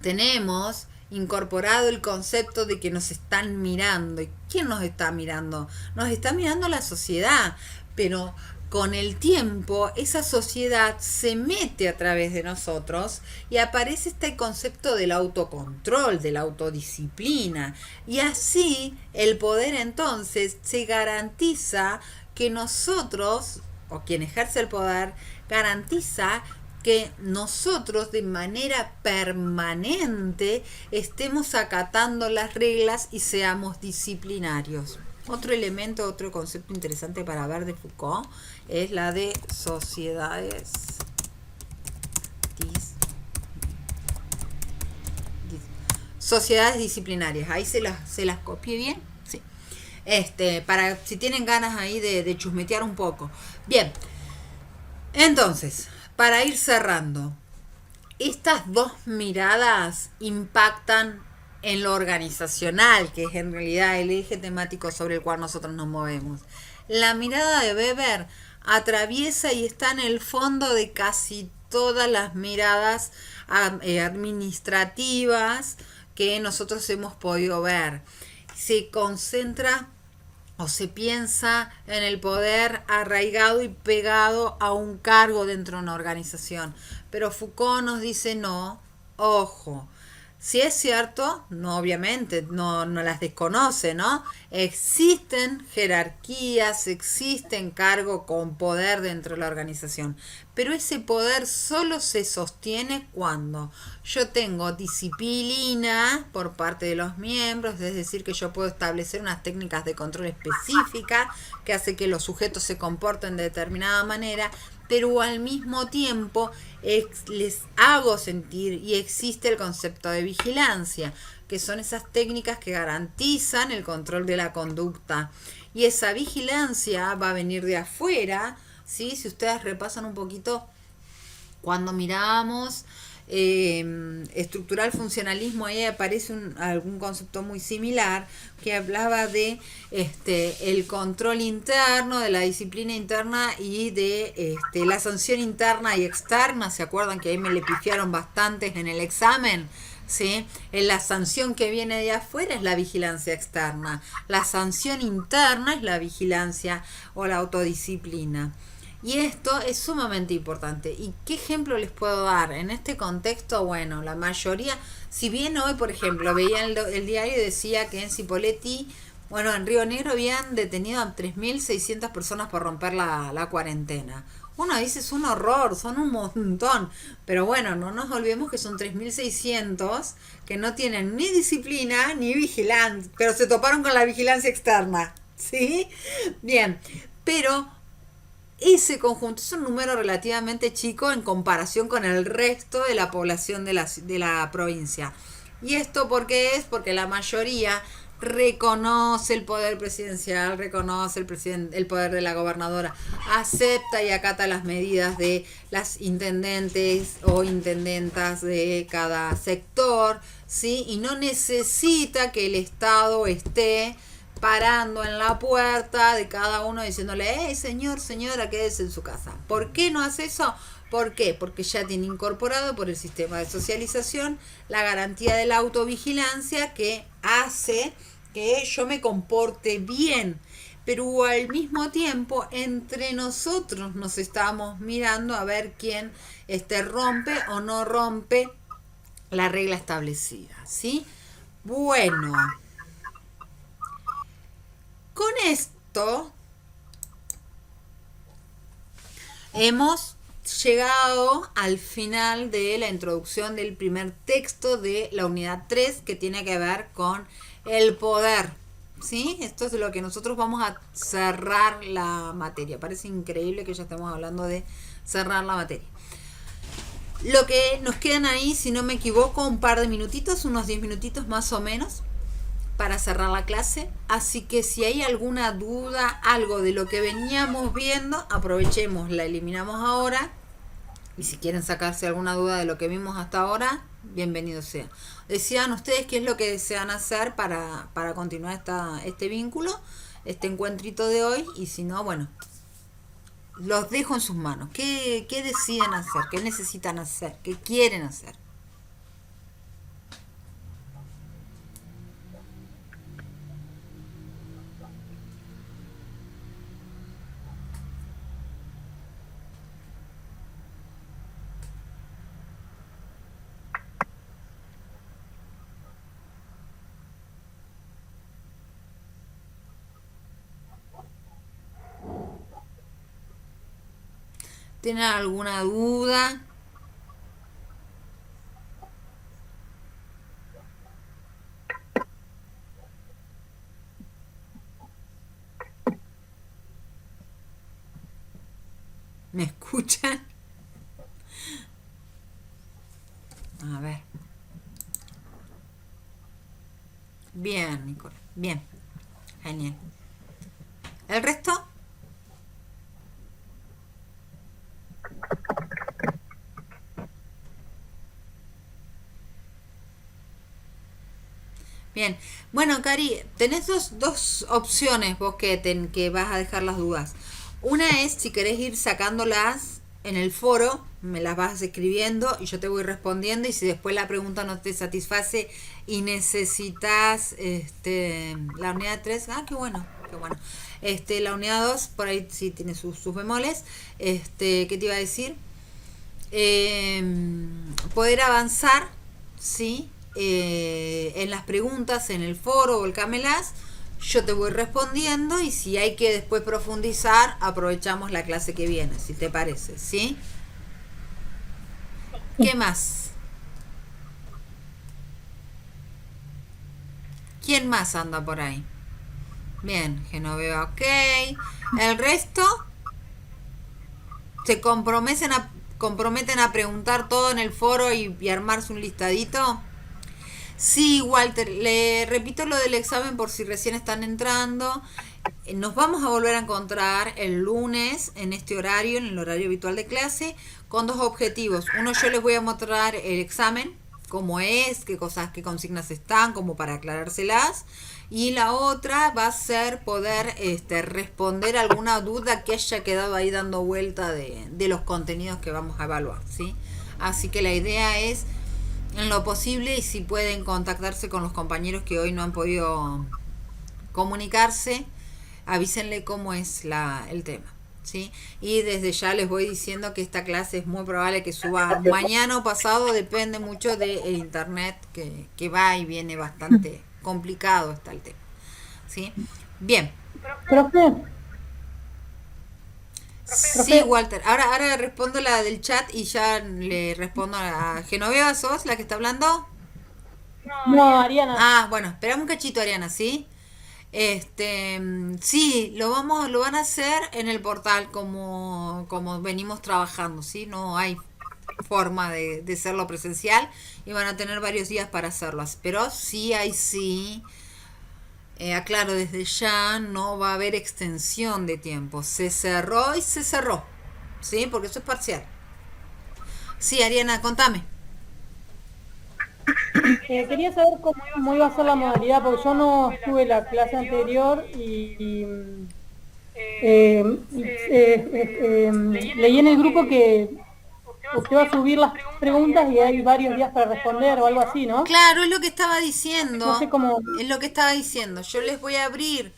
tenemos incorporado el concepto de que nos están mirando. ¿Y quién nos está mirando? Nos está mirando la sociedad. Pero con el tiempo esa sociedad se mete a través de nosotros y aparece este concepto del autocontrol, de la autodisciplina. Y así el poder entonces se garantiza que nosotros, o quien ejerce el poder, garantiza que nosotros de manera permanente estemos acatando las reglas y seamos disciplinarios. Otro elemento, otro concepto interesante para ver de Foucault es la de sociedades disciplinarias. Ahí se las copié bien. Sí. Para si tienen ganas ahí de chusmetear un poco. Bien. Entonces, para ir cerrando, estas dos miradas impactan en lo organizacional, que es en realidad el eje temático sobre el cual nosotros nos movemos. La mirada de Weber atraviesa y está en el fondo de casi todas las miradas administrativas que nosotros hemos podido ver. Se concentra o se piensa en el poder arraigado y pegado a un cargo dentro de una organización. Pero Foucault nos dice no, ojo. Si es cierto, no, obviamente, no las desconoce, ¿no? Existen jerarquías, existen cargos con poder dentro de la organización, pero ese poder solo se sostiene cuando yo tengo disciplina por parte de los miembros, es decir, que yo puedo establecer unas técnicas de control específicas que hace que los sujetos se comporten de determinada manera, pero al mismo tiempo les hago sentir, y existe el concepto de vigilancia, que son esas técnicas que garantizan el control de la conducta. Y esa vigilancia va a venir de afuera, ¿sí? Si ustedes repasan un poquito, cuando mirábamos estructural funcionalismo, ahí aparece algún concepto muy similar que hablaba de el control interno, de la disciplina interna y de la sanción interna y externa. ¿Se acuerdan que ahí me le pifiaron bastantes en el examen? ¿Sí? La sanción que viene de afuera es la vigilancia externa, la sanción interna es la vigilancia o la autodisciplina. Y esto es sumamente importante. ¿Y qué ejemplo les puedo dar? En este contexto, bueno, la mayoría, si bien hoy, por ejemplo, veía el diario y decía que en Cipolletti, bueno, en Río Negro habían detenido a 3.600 personas por romper la cuarentena. Uno dice, es un horror, son un montón. Pero bueno, no nos olvidemos que son 3.600 que no tienen ni disciplina ni vigilancia, pero se toparon con la vigilancia externa, ¿sí? Bien, pero ese conjunto es un número relativamente chico en comparación con el resto de la población de la provincia. ¿Y esto por qué es? Porque la mayoría reconoce el poder presidencial, reconoce el poder de la gobernadora, acepta y acata las medidas de las intendentes o intendentas de cada sector, ¿sí? Y no necesita que el Estado esté parando en la puerta de cada uno diciéndole, señor, señora, quédese en su casa. ¿Por qué no hace eso? ¿Por qué? Porque ya tiene incorporado por el sistema de socialización la garantía de la autovigilancia que hace que yo me comporte bien. Pero al mismo tiempo, entre nosotros nos estamos mirando a ver quién rompe o no rompe la regla establecida, ¿sí? Bueno, con esto hemos llegado al final de la introducción del primer texto de la unidad 3, que tiene que ver con el poder, ¿sí? Esto es lo que nosotros vamos a cerrar la materia. Parece increíble que ya estemos hablando de cerrar la materia. Lo que nos quedan ahí, si no me equivoco, un par de minutitos, unos 10 minutitos más o menos, para cerrar la clase. Así que si hay alguna duda, algo de lo que veníamos viendo, aprovechemos, la eliminamos ahora. Y si quieren sacarse alguna duda de lo que vimos hasta ahora, bienvenido sea. Decían ustedes qué es lo que desean hacer para continuar este vínculo, este encuentrito de hoy. Y si no, bueno, los dejo en sus manos. ¿Qué deciden hacer? ¿Qué necesitan hacer? ¿Qué quieren hacer? ¿Tienen alguna duda? ¿Me escuchan? A ver. Bien, Nicole. Bien. Genial. ¿El resto? Bien, bueno, Cari, tenés dos opciones vos que vas a dejar las dudas. Una es si querés ir sacándolas en el foro, me las vas escribiendo y yo te voy respondiendo, y si después la pregunta no te satisface y necesitas la unidad 3, qué bueno, qué bueno. La unidad 2, por ahí sí tiene sus bemoles. ¿Qué te iba a decir? Poder avanzar, ¿sí? En las preguntas en el foro o el Camelas, yo te voy respondiendo, y si hay que después profundizar, aprovechamos la clase que viene, si te parece, ¿sí? ¿Qué más? ¿Quién más anda por ahí? Bien, Genoveva, ok. El resto se comprometen a preguntar todo en el foro y armarse un listadito. Sí, Walter, le repito lo del examen por si recién están entrando. Nos vamos a volver a encontrar el lunes en este horario, en el horario habitual de clase, con dos objetivos. Uno, yo les voy a mostrar el examen, cómo es, qué consignas están, como para aclarárselas. Y la otra va a ser poder responder alguna duda que haya quedado ahí dando vuelta de los contenidos que vamos a evaluar, ¿sí? Así que la idea es, en lo posible, y si pueden contactarse con los compañeros que hoy no han podido comunicarse, avísenle cómo es el tema, ¿sí? Y desde ya les voy diciendo que esta clase es muy probable que suba mañana o pasado, depende mucho del internet que va y viene bastante complicado está el tema, ¿sí? Bien. Profe, Sí, Walter, ahora respondo la del chat y ya le respondo a Genoveva. ¿Sos la que está hablando? no, Ariana. Ah, bueno, esperamos un cachito, Ariana, ¿sí? Sí, lo van a hacer en el portal como venimos trabajando, ¿sí? No hay forma de hacerlo presencial y van a tener varios días para hacerlo. Pero sí, aclaro desde ya, no va a haber extensión de tiempo. Se cerró y se cerró, ¿sí? Porque eso es parcial. Sí, Ariana, contame. Quería saber cómo iba a ser la modalidad, porque yo no estuve en la clase anterior y leí en el grupo que usted va a subir las preguntas y hay varios días para responder o algo así, ¿no? Claro, es lo que estaba diciendo. No sé cómo... Es lo que estaba diciendo. Yo les voy a abrir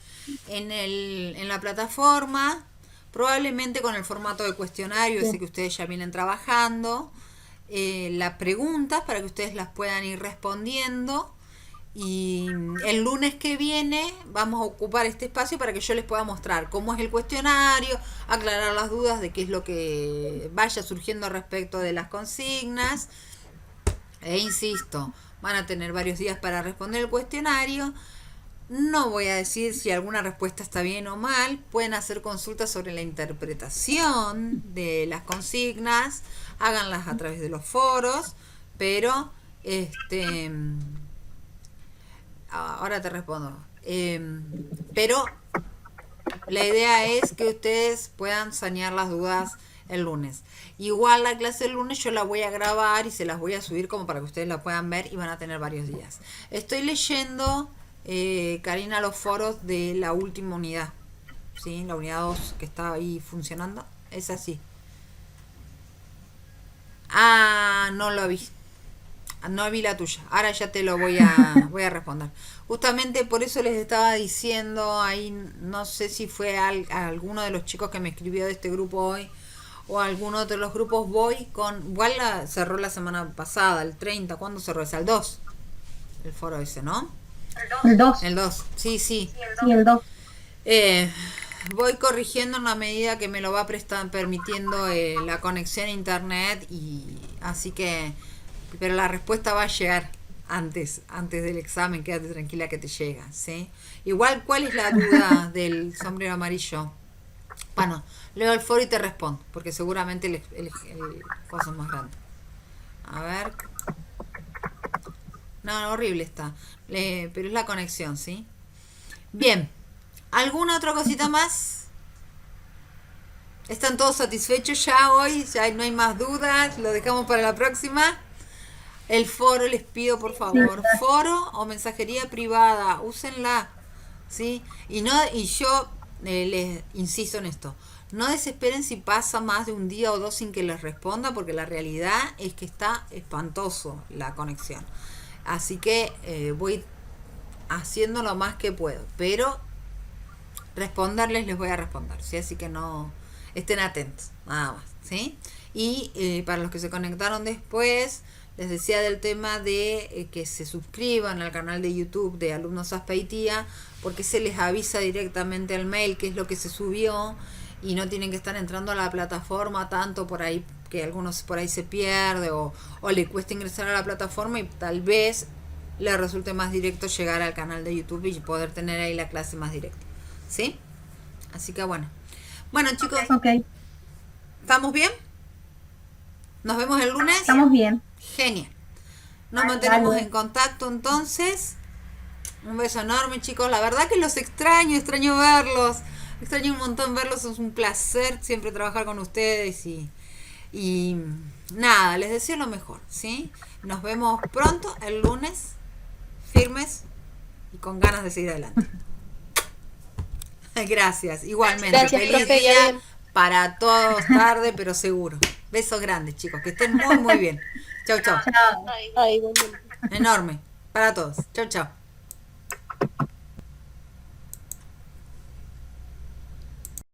en la plataforma, probablemente con el formato de cuestionario, ese que ustedes ya vienen trabajando, las preguntas para que ustedes las puedan ir respondiendo. Y el lunes que viene vamos a ocupar este espacio para que yo les pueda mostrar cómo es el cuestionario, aclarar las dudas de qué es lo que vaya surgiendo respecto de las consignas. E insisto, van a tener varios días para responder el cuestionario. No voy a decir si alguna respuesta está bien o mal. Pueden hacer consultas sobre la interpretación de las consignas. Háganlas a través de los foros. Pero, ahora te respondo. Pero la idea es que ustedes puedan sanear las dudas el lunes. Igual la clase del lunes yo la voy a grabar y se las voy a subir como para que ustedes la puedan ver y van a tener varios días. Estoy leyendo, Karina, los foros de la última unidad, ¿sí? La unidad 2 que está ahí funcionando. Es así. Ah, no lo vi. No vi la tuya. Ahora ya te lo voy a responder. Justamente por eso les estaba diciendo ahí, no sé si fue a alguno de los chicos que me escribió de este grupo hoy o a alguno otro de los grupos, igual cerró la semana pasada, el 30, ¿cuándo cerró? Es al 2, el foro ese, ¿no? El 2. El 2, sí. Sí, el 2. Voy corrigiendo en la medida que me lo va permitiendo la conexión a internet, y así que, pero la respuesta va a llegar antes del examen, quédate tranquila que te llega, ¿sí? Igual, ¿cuál es la duda del sombrero amarillo? Bueno, leo el foro y te respondo, porque seguramente el coso es más grande. A ver. No, horrible está. Pero es la conexión, ¿sí? Bien. ¿Alguna otra cosita más? ¿Están todos satisfechos ya hoy? ¿Ya no hay más dudas? ¿Lo dejamos para la próxima? El foro, les pido por favor, foro o mensajería privada, úsenla, ¿sí? Y yo les insisto en esto, no desesperen si pasa más de un día o dos sin que les responda, porque la realidad es que está espantoso la conexión. Así que voy haciendo lo más que puedo, pero responderles les voy a responder, ¿sí? Así que no estén atentos, nada más, ¿sí? Y para los que se conectaron después, les decía del tema de que se suscriban al canal de YouTube de Alumnos Aspeitía, porque se les avisa directamente al mail qué es lo que se subió y no tienen que estar entrando a la plataforma tanto por ahí que algunos por ahí se pierde o le cuesta ingresar a la plataforma y tal vez le resulte más directo llegar al canal de YouTube y poder tener ahí la clase más directa. ¿Sí? Así que bueno. Bueno, chicos. Ok. ¿Estamos bien? ¿Nos vemos el lunes? Estamos bien. Genial. Nos mantenemos Vale. en contacto entonces. Un beso enorme, chicos. La verdad que los extraño verlos. Extraño un montón verlos. Es un placer siempre trabajar con ustedes y nada, les deseo lo mejor, ¿sí? Nos vemos pronto el lunes, firmes y con ganas de seguir adelante. Gracias, igualmente. Gracias, Feliz profe, ya día bien. para todos, tarde pero seguro. Besos grandes, chicos, que estén muy, muy bien. Chau, chau. Chao. Ay, bueno. Enorme para todos. Chau, chau.